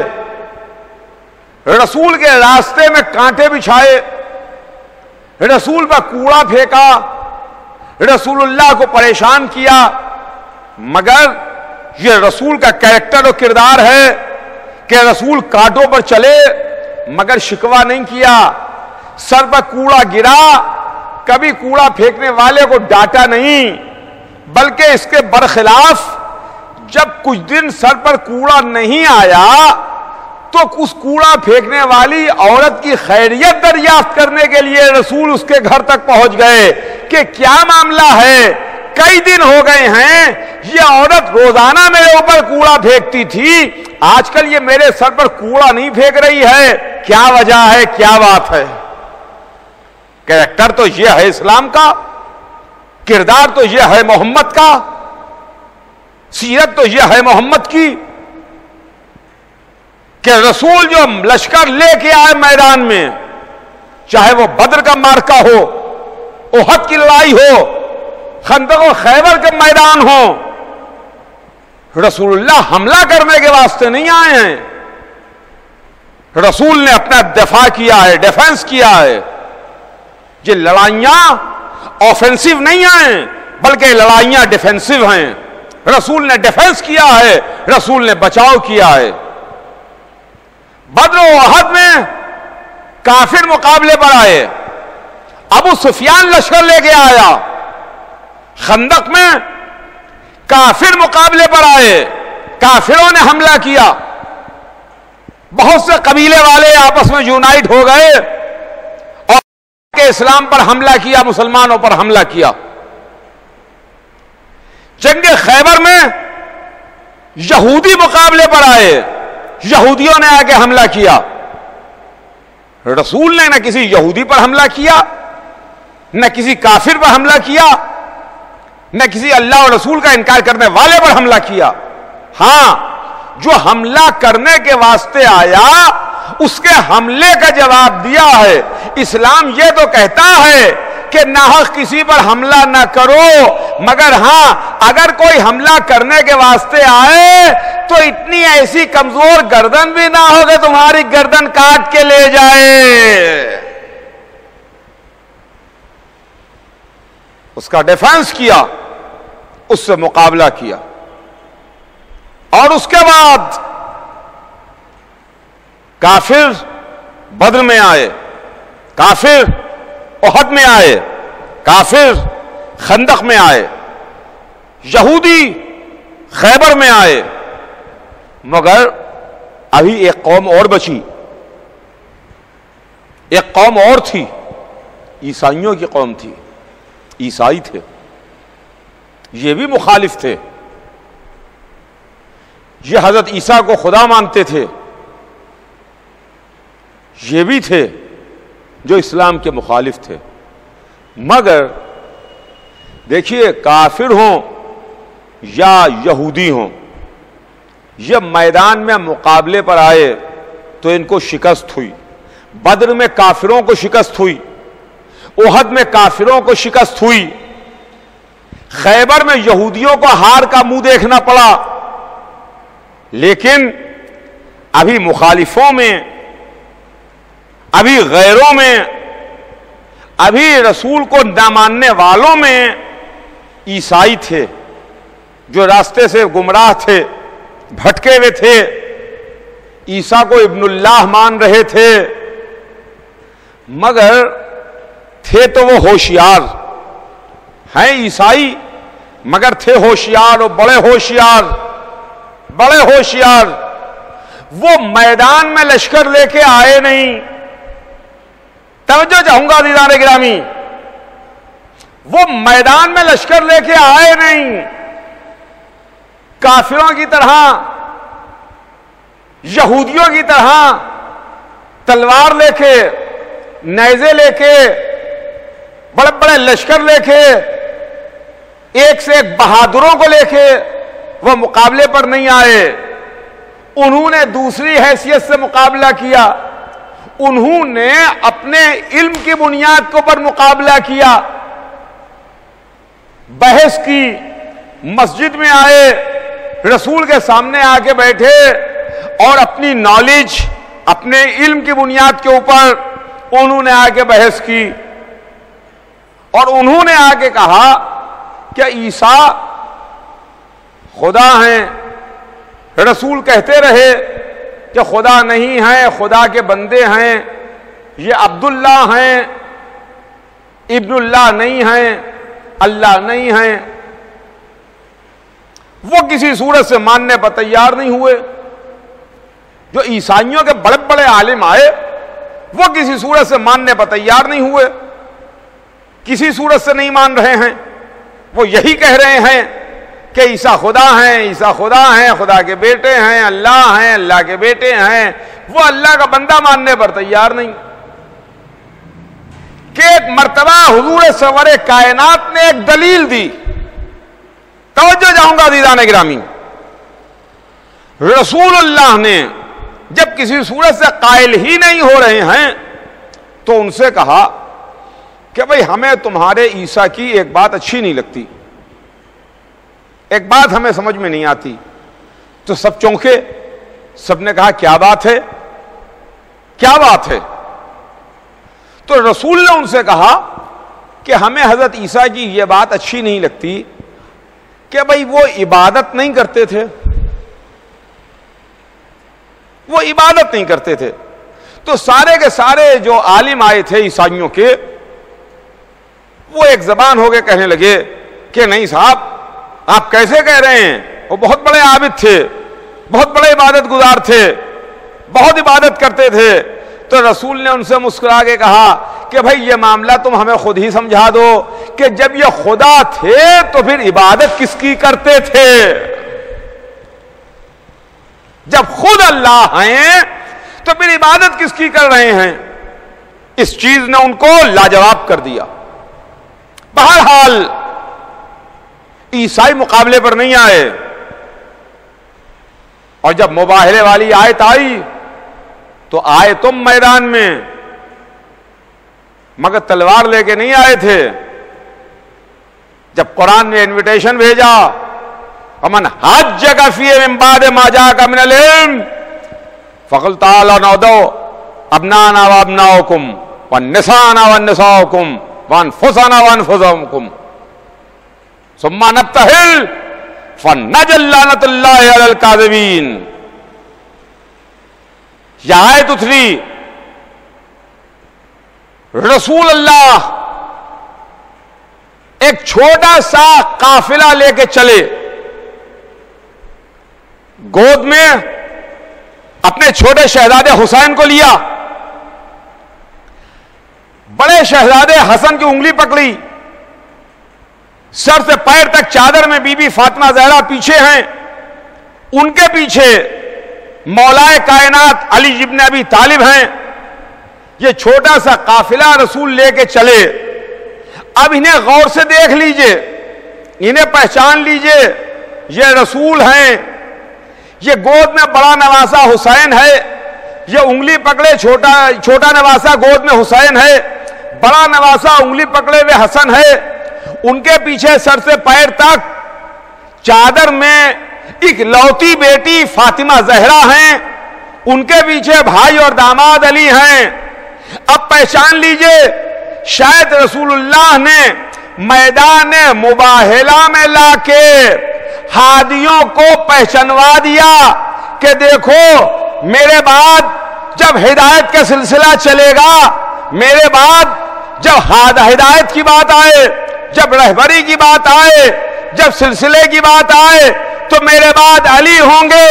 رسول کے راستے میں کانٹے بچھائے، رسول پر کوڑا پھینکا، رسول اللہ کو پریشان کیا. مگر یہ رسول کا کیریکٹر و کردار ہے کہ رسول کانٹوں پر چلے مگر شکوہ نہیں کیا، سر پر کوڑا گرا کبھی کوڑا پھینکنے والے کو ڈانٹا نہیں، بلکہ اس کے برخلاف جب کچھ دن سر پر کوڑا نہیں آیا تو اس کوڑا پھینکنے والی عورت کی خیریت دریافت کرنے کے لیے رسول اس کے گھر تک پہنچ گئے کہ کیا معاملہ ہے، کئی دن ہو گئے ہیں یہ عورت روزانہ میرے اوپر کوڑا پھینکتی تھی، آج کل یہ میرے سر پر کوڑا نہیں پھینک رہی ہے، کیا وجہ ہے، کیا بات ہے. کریکٹر تو یہ ہے اسلام کا، کردار تو یہ ہے محمد کا، سیرت تو یہ ہے محمد کی کہ رسول جو لشکر لے کے آئے میدان میں، چاہے وہ بدر کا مارکا ہو، احد کی لڑائی ہو، خندق و خیبر کے میدان ہو، رسول اللہ حملہ کرنے کے واسطے نہیں آئے ہیں، رسول نے اپنا دفاع کیا ہے، ڈیفنس کیا ہے. یہ لڑائیاں آفینسو نہیں ہیں بلکہ لڑائیاں ڈیفینسو ہیں. رسول نے ڈیفنس کیا ہے، رسول نے بچاؤ کیا ہے. بدر و احد میں کافر مقابلے پر آئے، ابو سفیان لشکر لے کے آیا. خندق میں کافر مقابلے پر آئے، کافروں نے حملہ کیا، بہت سے قبیلے والے آپس میں یونائٹ ہو گئے اور اسلام پر حملہ کیا، مسلمانوں پر حملہ کیا. جنگ خیبر میں یہودی مقابلے پر آئے، یہودیوں نے آ کے حملہ کیا. رسول نے نہ کسی یہودی پر حملہ کیا، نہ کسی کافر پر حملہ کیا، نہ کسی اللہ اور رسول کا انکار کرنے والے پر حملہ کیا۔ ہاں، جو حملہ کرنے کے واسطے آیا اس کے حملے کا جواب دیا ہے۔ اسلام یہ تو کہتا ہے کہ ناحق کسی پر حملہ نہ کرو، مگر ہاں اگر کوئی حملہ کرنے کے واسطے آئے تو اتنی ایسی کمزور گردن بھی نہ ہو کہ تمہاری گردن کاٹ کے لے جائے۔ اس کا ڈیفنس کیا، اس سے مقابلہ کیا، اور اس کے بعد کافر بدر میں آئے، کافر احد میں آئے، کافر خندق میں آئے، یہودی خیبر میں آئے، مگر ابھی ایک قوم اور بچی، ایک قوم اور تھی، عیسائیوں کی قوم تھی۔ عیسائی تھے، یہ بھی مخالف تھے، یہ حضرت عیسیٰ کو خدا مانتے تھے، یہ بھی تھے جو اسلام کے مخالف تھے۔ مگر دیکھیے، کافر ہوں یا یہودی ہوں، یہ میدان میں مقابلے پر آئے تو ان کو شکست ہوئی۔ بدر میں کافروں کو شکست ہوئی، احد میں کافروں کو شکست ہوئی، خیبر میں یہودیوں کو ہار کا منہ دیکھنا پڑا۔ لیکن ابھی مخالفوں میں، ابھی غیروں میں، ابھی رسول کو نہ ماننے والوں میں عیسائی تھے جو راستے سے گمراہ تھے، بھٹکے ہوئے تھے، عیسیٰ کو ابن اللہ مان رہے تھے، مگر تھے تو وہ ہوشیار ہیں، عیسائی مگر تھے ہوشیار، اور بڑے ہوشیار، بڑے ہوشیار۔ وہ میدان میں لشکر لے کے آئے نہیں، توجہ چاہوں گا عزیزان گرامی، وہ میدان میں لشکر لے کے آئے نہیں، کافروں کی طرح، یہودیوں کی طرح تلوار لے کے، نیزے لے کے، بڑے بڑے لشکر لے کے، ایک سے ایک بہادروں کو لے کے وہ مقابلے پر نہیں آئے۔ انہوں نے دوسری حیثیت سے مقابلہ کیا، انہوں نے اپنے علم کی بنیاد کے اوپر مقابلہ کیا، بحث کی، مسجد میں آئے، رسول کے سامنے آ کے بیٹھے اور اپنی نالج، اپنے علم کی بنیاد کے اوپر انہوں نے آ کے بحث کی، اور انہوں نے آ کے کہا کہ عیسیٰ خدا ہیں۔ رسول کہتے رہے کہ خدا نہیں ہیں، خدا کے بندے ہیں، یہ عبداللہ ہیں، ابن اللہ نہیں ہیں، اللہ نہیں ہیں۔ وہ کسی صورت سے ماننے پر تیار نہیں ہوئے۔ جو عیسائیوں کے بڑے بڑے عالم آئے وہ کسی صورت سے ماننے پر تیار نہیں ہوئے، کسی صورت سے نہیں مان رہے ہیں۔ وہ یہی کہہ رہے ہیں کہ عیسیٰ خدا ہیں، عیسیٰ خدا ہیں، خدا کے بیٹے ہیں، اللہ ہیں، اللہ کے بیٹے ہیں۔ وہ اللہ کا بندہ ماننے پر تیار نہیں کہ ایک مرتبہ حضور سرور کائنات نے ایک دلیل دی۔ توجہ چاہوں گا عزیزان گرامی، رسول اللہ نے جب کسی صورت سے قائل ہی نہیں ہو رہے ہیں تو ان سے کہا کہ بھئی ہمیں تمہارے عیسیٰ کی ایک بات اچھی نہیں لگتی، ایک بات ہمیں سمجھ میں نہیں آتی۔ تو سب چونکے، سب نے کہا کیا بات ہے، کیا بات ہے؟ تو رسول نے ان سے کہا کہ ہمیں حضرت عیسیٰ کی یہ بات اچھی نہیں لگتی کہ بھئی وہ عبادت نہیں کرتے تھے، وہ عبادت نہیں کرتے تھے۔ تو سارے کے سارے جو عالم آئے تھے عیسائیوں کے، وہ ایک زبان ہو کے کہنے لگے کہ نہیں صاحب، آپ کیسے کہہ رہے ہیں؟ وہ بہت بڑے عابد تھے، بہت بڑے عبادت گزار تھے، بہت عبادت کرتے تھے۔ تو رسول نے ان سے مسکرا کے کہا کہ بھئی یہ معاملہ تم ہمیں خود ہی سمجھا دو کہ جب یہ خدا تھے تو پھر عبادت کس کی کرتے تھے؟ جب خود اللہ ہیں تو پھر عبادت کس کی کر رہے ہیں؟ اس چیز نے ان کو لاجواب کر دیا. بہرحال عیسائی مقابلے پر نہیں آئے، اور جب مباہلے والی آیت آئی تو آئے تم میدان میں، مگر تلوار لے کے نہیں آئے تھے. جب قرآن نے انویٹیشن بھیجا، ومن حاجک فیہ من بعد ما جاءک من العلم فقل تعالوا ندعو ابناءنا وابناءکم ونساءنا ونساءکم وانفسنا وانفسکم ثم نبتہل فنجعل لعنۃ اللہ علی الکاذبین. یہ آیت اتری، رسول اللہ ایک چھوٹا سا قافلہ لے کے چلے، گود میں اپنے چھوٹے شہزادے حسین کو لیا، بڑے شہزادے حسن کی انگلی پکڑی، سر سے پیر تک چادر میں بی بی فاطمہ زہرا پیچھے ہیں، ان کے پیچھے مولائے کائنات علی ابن ابی طالب ہیں. یہ چھوٹا سا قافلہ رسول لے کے چلے. اب انہیں غور سے دیکھ لیجئے، انہیں پہچان لیجئے، یہ رسول ہیں. یہ گود میں بڑا نواسا حسین ہے، یہ انگلی پکڑے چھوٹا نواسا گود میں حسین ہے، بڑا نواسا انگلی پکڑے ہوئے حسن ہے. ان کے پیچھے سر سے پیر تک چادر میں ایک لوتی بیٹی فاطمہ زہرا ہیں، ان کے پیچھے بھائی اور داماد علی ہیں. اب پہچان لیجئے، شاید رسول اللہ نے میدان مباہلہ میں لا کے ہادیوں کو پہچانوا دیا کہ دیکھو میرے بعد جب ہدایت کا سلسلہ چلے گا، میرے بعد جب ہدایت کی بات آئے، جب رہبری کی بات آئے، جب سلسلے کی بات آئے تو میرے بعد علی ہوں گے،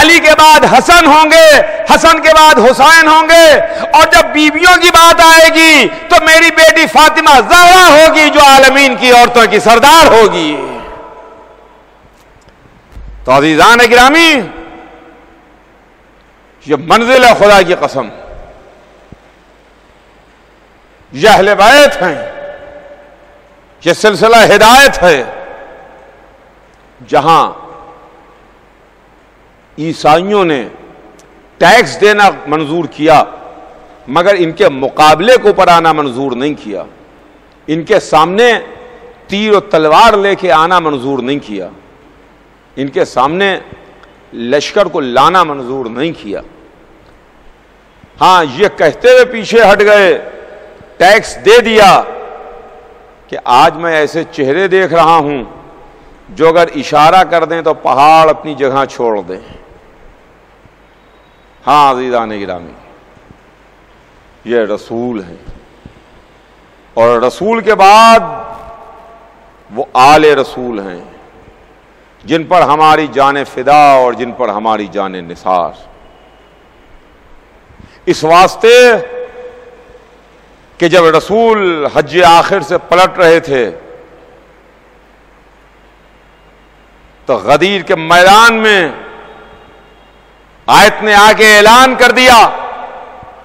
علی کے بعد حسن ہوں گے، حسن کے بعد حسین ہوں گے، اور جب بیویوں کی بات آئے گی تو میری بیٹی فاطمہ زہرا ہوگی جو عالمین کی عورتوں کی سردار ہوگی. تو عزیزان گرامی، یہ منزل ہے خدا کی قسم، یہ اہل بیت ہیں، یہ سلسلہ ہدایت ہے. جہاں عیسائیوں نے ٹیکس دینا منظور کیا مگر ان کے مقابلے کو پر آنا منظور نہیں کیا، ان کے سامنے تیر و تلوار لے کے آنا منظور نہیں کیا، ان کے سامنے لشکر کو لانا منظور نہیں کیا. ہاں یہ کہتے ہوئے پیچھے ہٹ گئے، ٹیکس دے دیا کہ آج میں ایسے چہرے دیکھ رہا ہوں جو اگر اشارہ کر دیں تو پہاڑ اپنی جگہ چھوڑ دیں. ہاں عزیزان گرامی، یہ رسول ہیں، اور رسول کے بعد وہ آل رسول ہیں جن پر ہماری جان فدا اور جن پر ہماری جان نثار. اس واسطے کہ جب رسول حج آخر سے پلٹ رہے تھے تو غدیر کے میدان میں آیت نے آ کے اعلان کر دیا،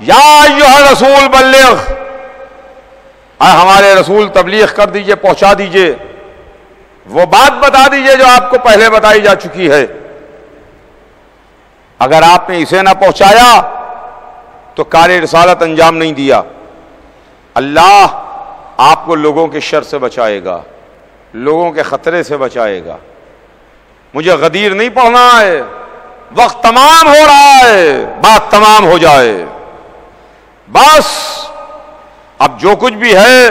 یا ایھا رسول بلغ، ہمارے رسول تبلیغ کر دیجئے، پہنچا دیجئے، وہ بات بتا دیجئے جو آپ کو پہلے بتائی جا چکی ہے. اگر آپ نے اسے نہ پہنچایا تو کار رسالت انجام نہیں دیا. اللہ آپ کو لوگوں کے شر سے بچائے گا، لوگوں کے خطرے سے بچائے گا. مجھے غدیر نہیں پڑھنا ہے، وقت تمام ہو رہا ہے، بات تمام ہو جائے. بس اب جو کچھ بھی ہے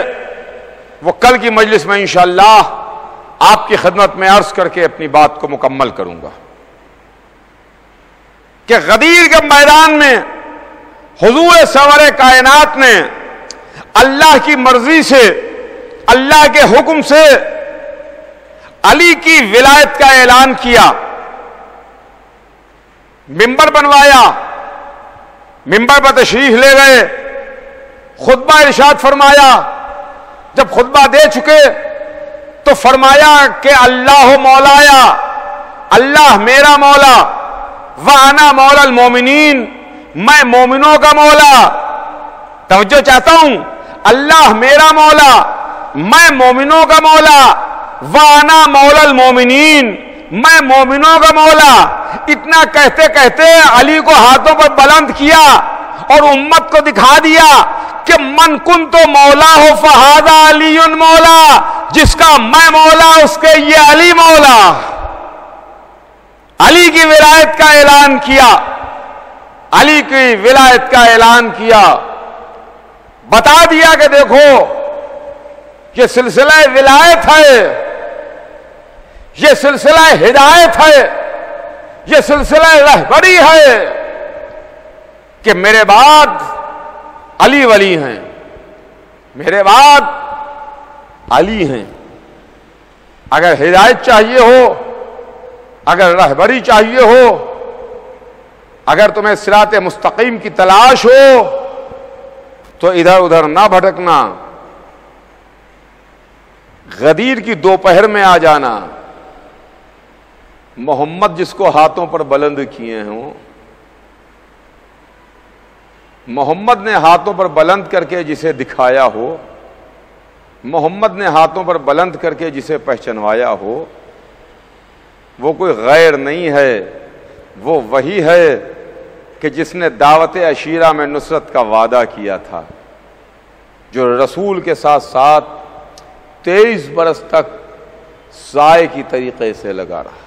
وہ کل کی مجلس میں انشاءاللہ آپ کی خدمت میں عرض کر کے اپنی بات کو مکمل کروں گا کہ غدیر کے میدان میں حضور سرور کائنات نے اللہ کی مرضی سے، اللہ کے حکم سے علی کی ولایت کا اعلان کیا. منبر بنوایا، منبر پر تشریف لے گئے، خطبہ ارشاد فرمایا. جب خطبہ دے چکے تو فرمایا کہ اللہ مولایا، اللہ میرا مولا، وَأَنَا مَوْلَى الْمُؤْمِنِينَ، میں مومنوں کا مولا، توجہ چاہتا ہوں، اللہ میرا مولا، میں مومنوں کا مولا، وانا مولا المومنین، میں مومنوں کا مولا۔ اتنا کہتے کہتے علی کو ہاتھوں پر بلند کیا اور امت کو دکھا دیا کہ من کن تو مولا ہو فہذا علی مولا، جس کا میں مولا اس کے یہ علی مولا۔ علی کی ولایت کا اعلان کیا، علی کی ولایت کا اعلان کیا، بتا دیا کہ دیکھو یہ سلسلہ ولایت ہے، یہ سلسلہ ہدایت ہے، یہ سلسلہ رہبری ہے کہ میرے بعد علی ولی ہیں، میرے بعد علی ہیں۔ اگر ہدایت چاہیے ہو، اگر رہبری چاہیے ہو، اگر تمہیں صراط مستقیم کی تلاش ہو تو ادھر ادھر نہ بھٹکنا، غدیر کی دوپہر میں آ جانا۔ محمد جس کو ہاتھوں پر بلند کیے ہوں، محمد نے ہاتھوں پر بلند کر کے جسے دکھایا ہو، محمد نے ہاتھوں پر بلند کر کے جسے پہچنوایا ہو، وہ کوئی غیر نہیں ہے، وہ وہی ہے کہ جس نے دعوت عشیرہ میں نصرت کا وعدہ کیا تھا، جو رسول کے ساتھ ساتھ 23 برس تک سائے کی طریقے سے لگا رہا۔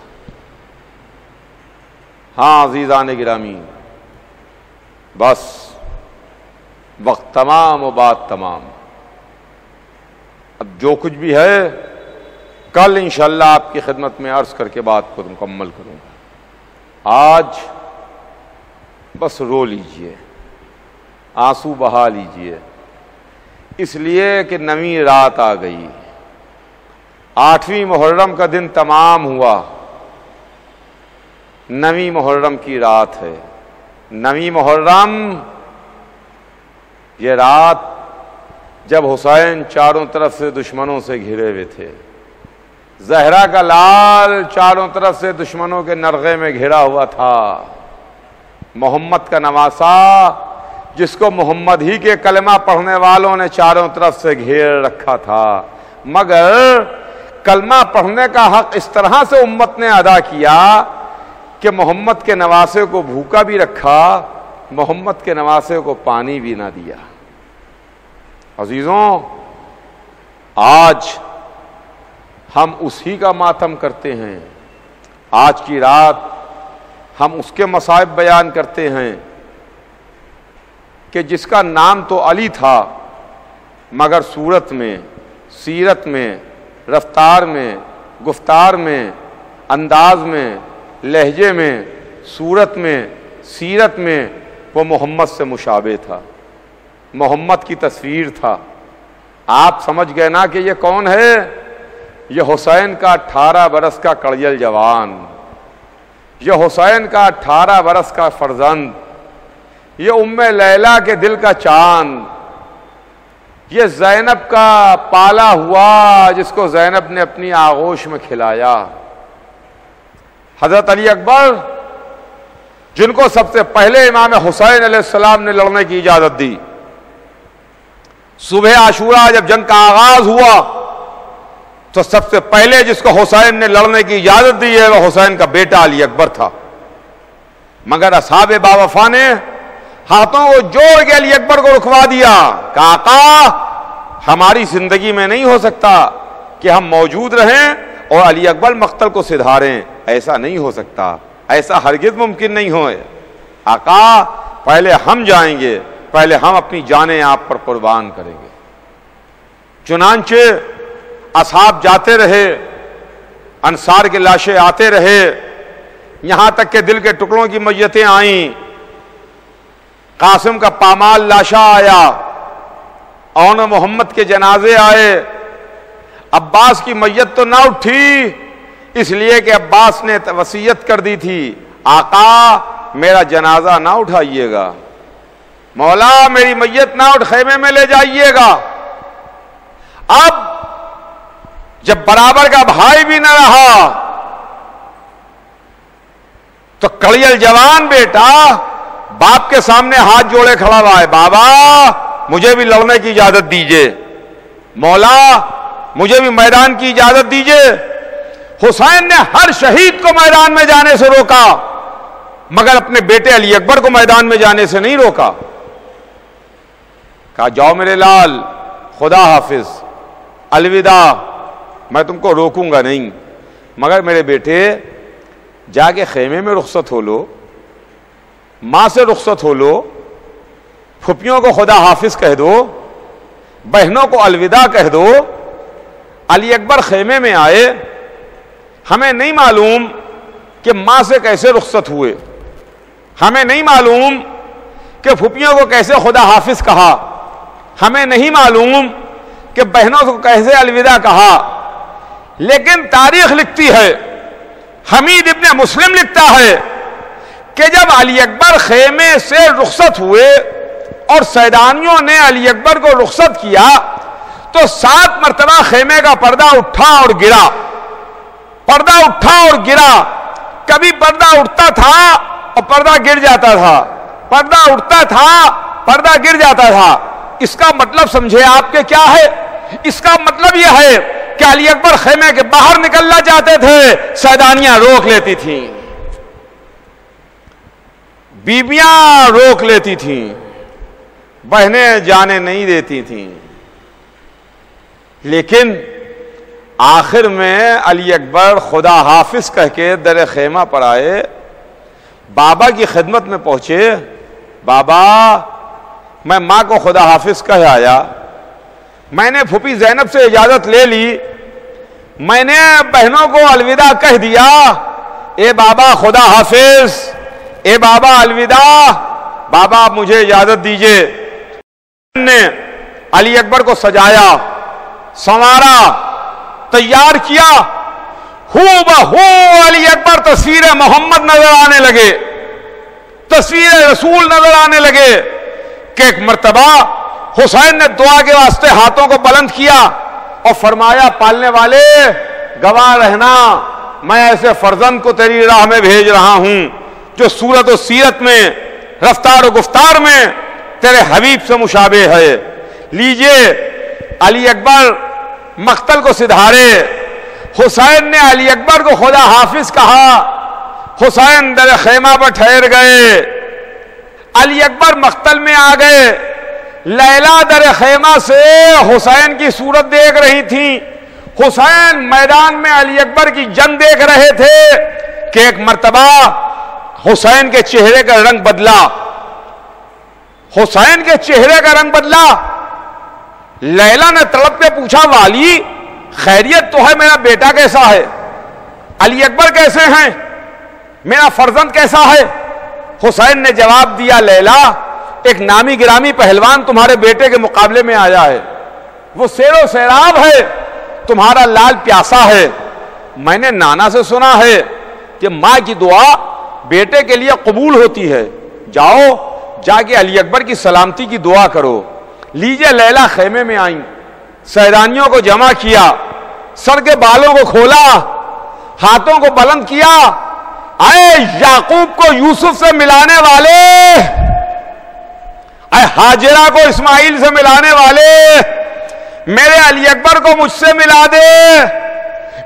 ہاں عزیزان گرامی، بس وقت تمام و بات تمام۔ اب جو کچھ بھی ہے کل انشاءاللہ آپ کی خدمت میں عرض کر کے بات کو مکمل کروں گا۔ آج بس رو لیجئے، آنسو بہا لیجئے، اس لیے کہ نویں رات آ گئی، 8ویں محرم کا دن تمام ہوا، 9ویں محرم کی رات ہے۔ 9ویں محرم یہ رات جب حسین چاروں طرف سے دشمنوں سے گھرے ہوئے تھے، زہرا کا لال چاروں طرف سے دشمنوں کے نرغے میں گھرا ہوا تھا، محمد کا نواسا جس کو محمد ہی کے کلمہ پڑھنے والوں نے چاروں طرف سے گھیر رکھا تھا، مگر کلمہ پڑھنے کا حق اس طرح سے امت نے ادا کیا کہ محمد کے نواسے کو بھوکا بھی رکھا، محمد کے نواسے کو پانی بھی نہ دیا۔ عزیزوں، آج ہم اسی کا ماتم کرتے ہیں، آج کی رات ہم اس کے مصائب بیان کرتے ہیں کہ جس کا نام تو علی تھا مگر صورت میں، سیرت میں، رفتار میں، گفتار میں، انداز میں، لہجے میں، صورت میں، سیرت میں وہ محمد سے مشابہ تھا، محمد کی تصویر تھا۔ آپ سمجھ گئے نا کہ یہ کون ہے؟ یہ حسین کا 18 برس کا کڑیل جوان، یہ حسین کا 18 برس کا فرزند، یہ ام لیلا کے دل کا چاند، یہ زینب کا پالا ہوا جس کو زینب نے اپنی آغوش میں کھلایا، حضرت علی اکبر جن کو سب سے پہلے امام حسین علیہ السلام نے لڑنے کی اجازت دی۔ صبح عاشورہ جب جنگ کا آغاز ہوا تو سب سے پہلے جس کو حسین نے لڑنے کی اجازت دی ہے وہ حسین کا بیٹا علی اکبر تھا، مگر اصحاب باوفا نے ہاتھوں کو جوڑ کے علی اکبر کو رکوا دیا کہ آقا ہماری زندگی میں نہیں ہو سکتا کہ ہم موجود رہیں اور علی اکبر مقتل کو سدھاریں، ایسا نہیں ہو سکتا، ایسا ہرگز ممکن نہیں ہو۔ آقا پہلے ہم جائیں گے، پہلے ہم اپنی جانیں آپ پر قربان کریں گے۔ چنانچہ اصحاب جاتے رہے، انصار کے لاشیں آتے رہے، یہاں تک کہ دل کے ٹکڑوں کی میتیں آئیں۔ قاسم کا پامال لاشا آیا، اون محمد کے جنازے آئے، عباس کی میت تو نہ اٹھی، اس لیے کہ عباس نے وصیت کر دی تھی آقا میرا جنازہ نہ اٹھائیے گا، مولا میری میت نہ اٹھ خیمے میں لے جائیے گا۔ اب جب برابر کا بھائی بھی نہ رہا تو کڑیل جوان بیٹا باپ کے سامنے ہاتھ جوڑے کھڑا ہوا ہے، بابا مجھے بھی لڑنے کی اجازت دیجیے، مولا مجھے بھی میدان کی اجازت دیجیے۔ حسین نے ہر شہید کو میدان میں جانے سے روکا، مگر اپنے بیٹے علی اکبر کو میدان میں جانے سے نہیں روکا۔ کہا جاؤ میرے لال، خدا حافظ، الوداع، میں تم کو روکوں گا نہیں، مگر میرے بیٹے جا کے خیمے میں رخصت ہو لو، ماں سے رخصت ہو لو، پھپھیوں کو خدا حافظ کہہ دو، بہنوں کو الوداع کہہ دو۔ علی اکبر خیمے میں آئے، ہمیں نہیں معلوم کہ ماں سے کیسے رخصت ہوئے، ہمیں نہیں معلوم کہ پھپھیوں کو کیسے خدا حافظ کہا، ہمیں نہیں معلوم کہ بہنوں کو کیسے الوداع کہا، لیکن تاریخ لکھتی ہے، حمید ابن مسلم لکھتا ہے کہ جب علی اکبر خیمے سے رخصت ہوئے اور سیدانیوں نے علی اکبر کو رخصت کیا تو 7 مرتبہ خیمے کا پردہ اٹھا اور گرا، پردہ اٹھا اور گرا، کبھی پردہ اٹھتا تھا اور پردہ گر جاتا تھا، پردہ اٹھتا تھا پردہ گر جاتا تھا۔ اس کا مطلب سمجھے آپ کے کیا ہے؟ اس کا مطلب یہ ہے کہ علی اکبر خیمے کے باہر نکلنا چاہتے تھے، سیدانیاں روک لیتی تھیں، بیبیاں روک لیتی تھیں، بہنیں جانے نہیں دیتی تھیں، لیکن آخر میں علی اکبر خدا حافظ کہہ کے در خیمہ پر آئے، بابا کی خدمت میں پہنچے، بابا میں ماں کو خدا حافظ کہہ آیا، میں نے پھوپھی زینب سے اجازت لے لی، میں نے بہنوں کو الوداع کہہ دیا، اے بابا خدا حافظ، اے بابا الوداع، بابا مجھے اجازت دیجئے۔ نے علی اکبر کو سجایا، سنوارا، تیار کیا، ہو بہو علی اکبر تصویر محمد نظر آنے لگے، تصویر رسول نظر آنے لگے کہ ایک مرتبہ حسین نے دعا کے واسطے ہاتھوں کو بلند کیا اور فرمایا پالنے والے گواہ رہنا، میں ایسے فرزند کو تیری راہ میں بھیج رہا ہوں جو صورت و سیرت میں، رفتار و گفتار میں تیرے حبیب سے مشابہ ہے۔ لیجئے علی اکبر مقتل کو سدھارے، حسین نے علی اکبر کو خدا حافظ کہا، حسین در خیمہ پر ٹھہر گئے، علی اکبر مقتل میں آ گئے، لیلا در خیمہ سے حسین کی صورت دیکھ رہی تھی، حسین میدان میں علی اکبر کی جنگ دیکھ رہے تھے کہ ایک مرتبہ حسین کے چہرے کا رنگ بدلا، حسین کے چہرے کا رنگ بدلا۔ لیلا نے تڑپ کے پوچھا والی خیریت تو ہے، میرا بیٹا کیسا ہے، علی اکبر کیسے ہیں، میرا فرزند کیسا ہے؟ حسین نے جواب دیا لیلا ایک نامی گرامی پہلوان تمہارے بیٹے کے مقابلے میں آیا ہے، وہ سیر و سیراب ہے، تمہارا لال پیاسا ہے، میں نے نانا سے سنا ہے کہ ماں کی دعا بیٹے کے لیے قبول ہوتی ہے، جاؤ جا کے علی اکبر کی سلامتی کی دعا کرو۔ لیجئے لیلا خیمے میں آئیں، سیدانیوں کو جمع کیا، سر کے بالوں کو کھولا، ہاتھوں کو بلند کیا، اے یعقوب کو یوسف سے ملانے والے، اے ہاجرہ کو اسماعیل سے ملانے والے، میرے علی اکبر کو مجھ سے ملا دے،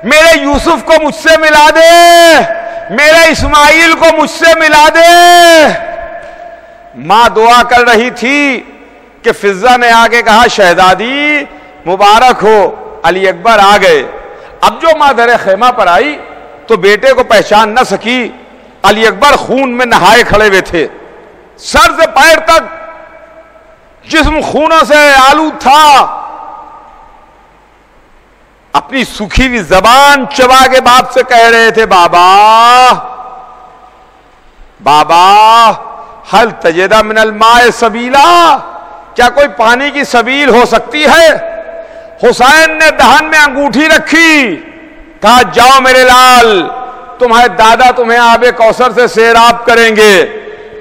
میرے یوسف کو مجھ سے ملا دے، میرے اسماعیل کو مجھ سے ملا دے۔ ماں دعا کر رہی تھی کہ فضہ نے آگے کہا شہزادی مبارک ہو، علی اکبر آ گئے۔ اب جو ماں در خیمہ پر آئی تو بیٹے کو پہچان نہ سکی، علی اکبر خون میں نہائے کھڑے ہوئے تھے، سر سے پیر تک جسم خونوں سے آلود تھا، اپنی سوکھی ہوئی زبان چبا کے باپ سے کہہ رہے تھے بابا بابا ہل تجد من الماء سبیلا، کیا کوئی پانی کی سبیل ہو سکتی ہے؟ حسین نے دہن میں انگوٹھی رکھی، کہا جاؤ میرے لال، تمہارے دادا تمہیں آب کوثر سے سیراب کریں گے۔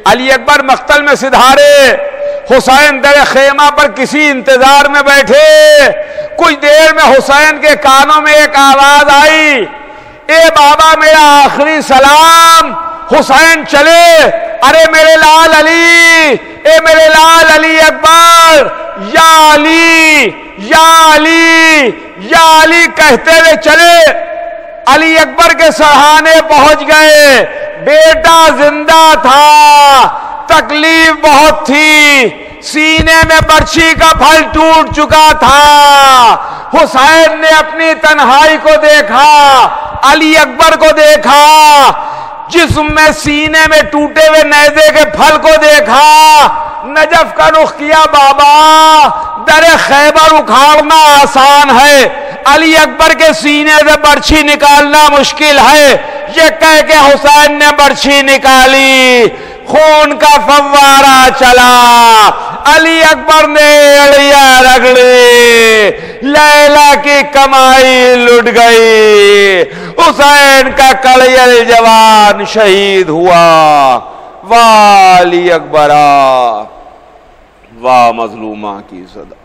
علی اکبر مقتل میں سدھارے، حسین در خیمہ پر کسی انتظار میں بیٹھے۔ کچھ دیر میں حسین کے کانوں میں ایک آواز آئی، اے بابا میرا آخری سلام۔ حسین چلے، ارے میرے لال علی، اے میرے لال علی اکبر، یا علی یا علی یا علی کہتے ہوئے چلے، علی اکبر کے سرہانے پہنچ گئے، بیٹا زندہ تھا، تکلیف بہت تھی، سینے میں برچھی کا پھل ٹوٹ چکا تھا۔ حسین نے اپنی تنہائی کو دیکھا، علی اکبر کو دیکھا، جسم میں سینے میں ٹوٹے ہوئے نیزے کے پھل کو دیکھا، نجف کا رخ کیا۔ بابا در خیبر اکھاڑنا آسان ہے، علی اکبر کے سینے سے برچھی نکالنا مشکل ہے۔ یہ کہہ کے حسین نے برچھی نکالی، خون کا فوارہ چلا، علی اکبر نے اڑیا رگڑی، لیلا کی کمائی لٹ گئی، حسین کا کڑیل جوان شہید ہوا۔ واہ علی اکبرا، واہ مظلومہ کی صدا۔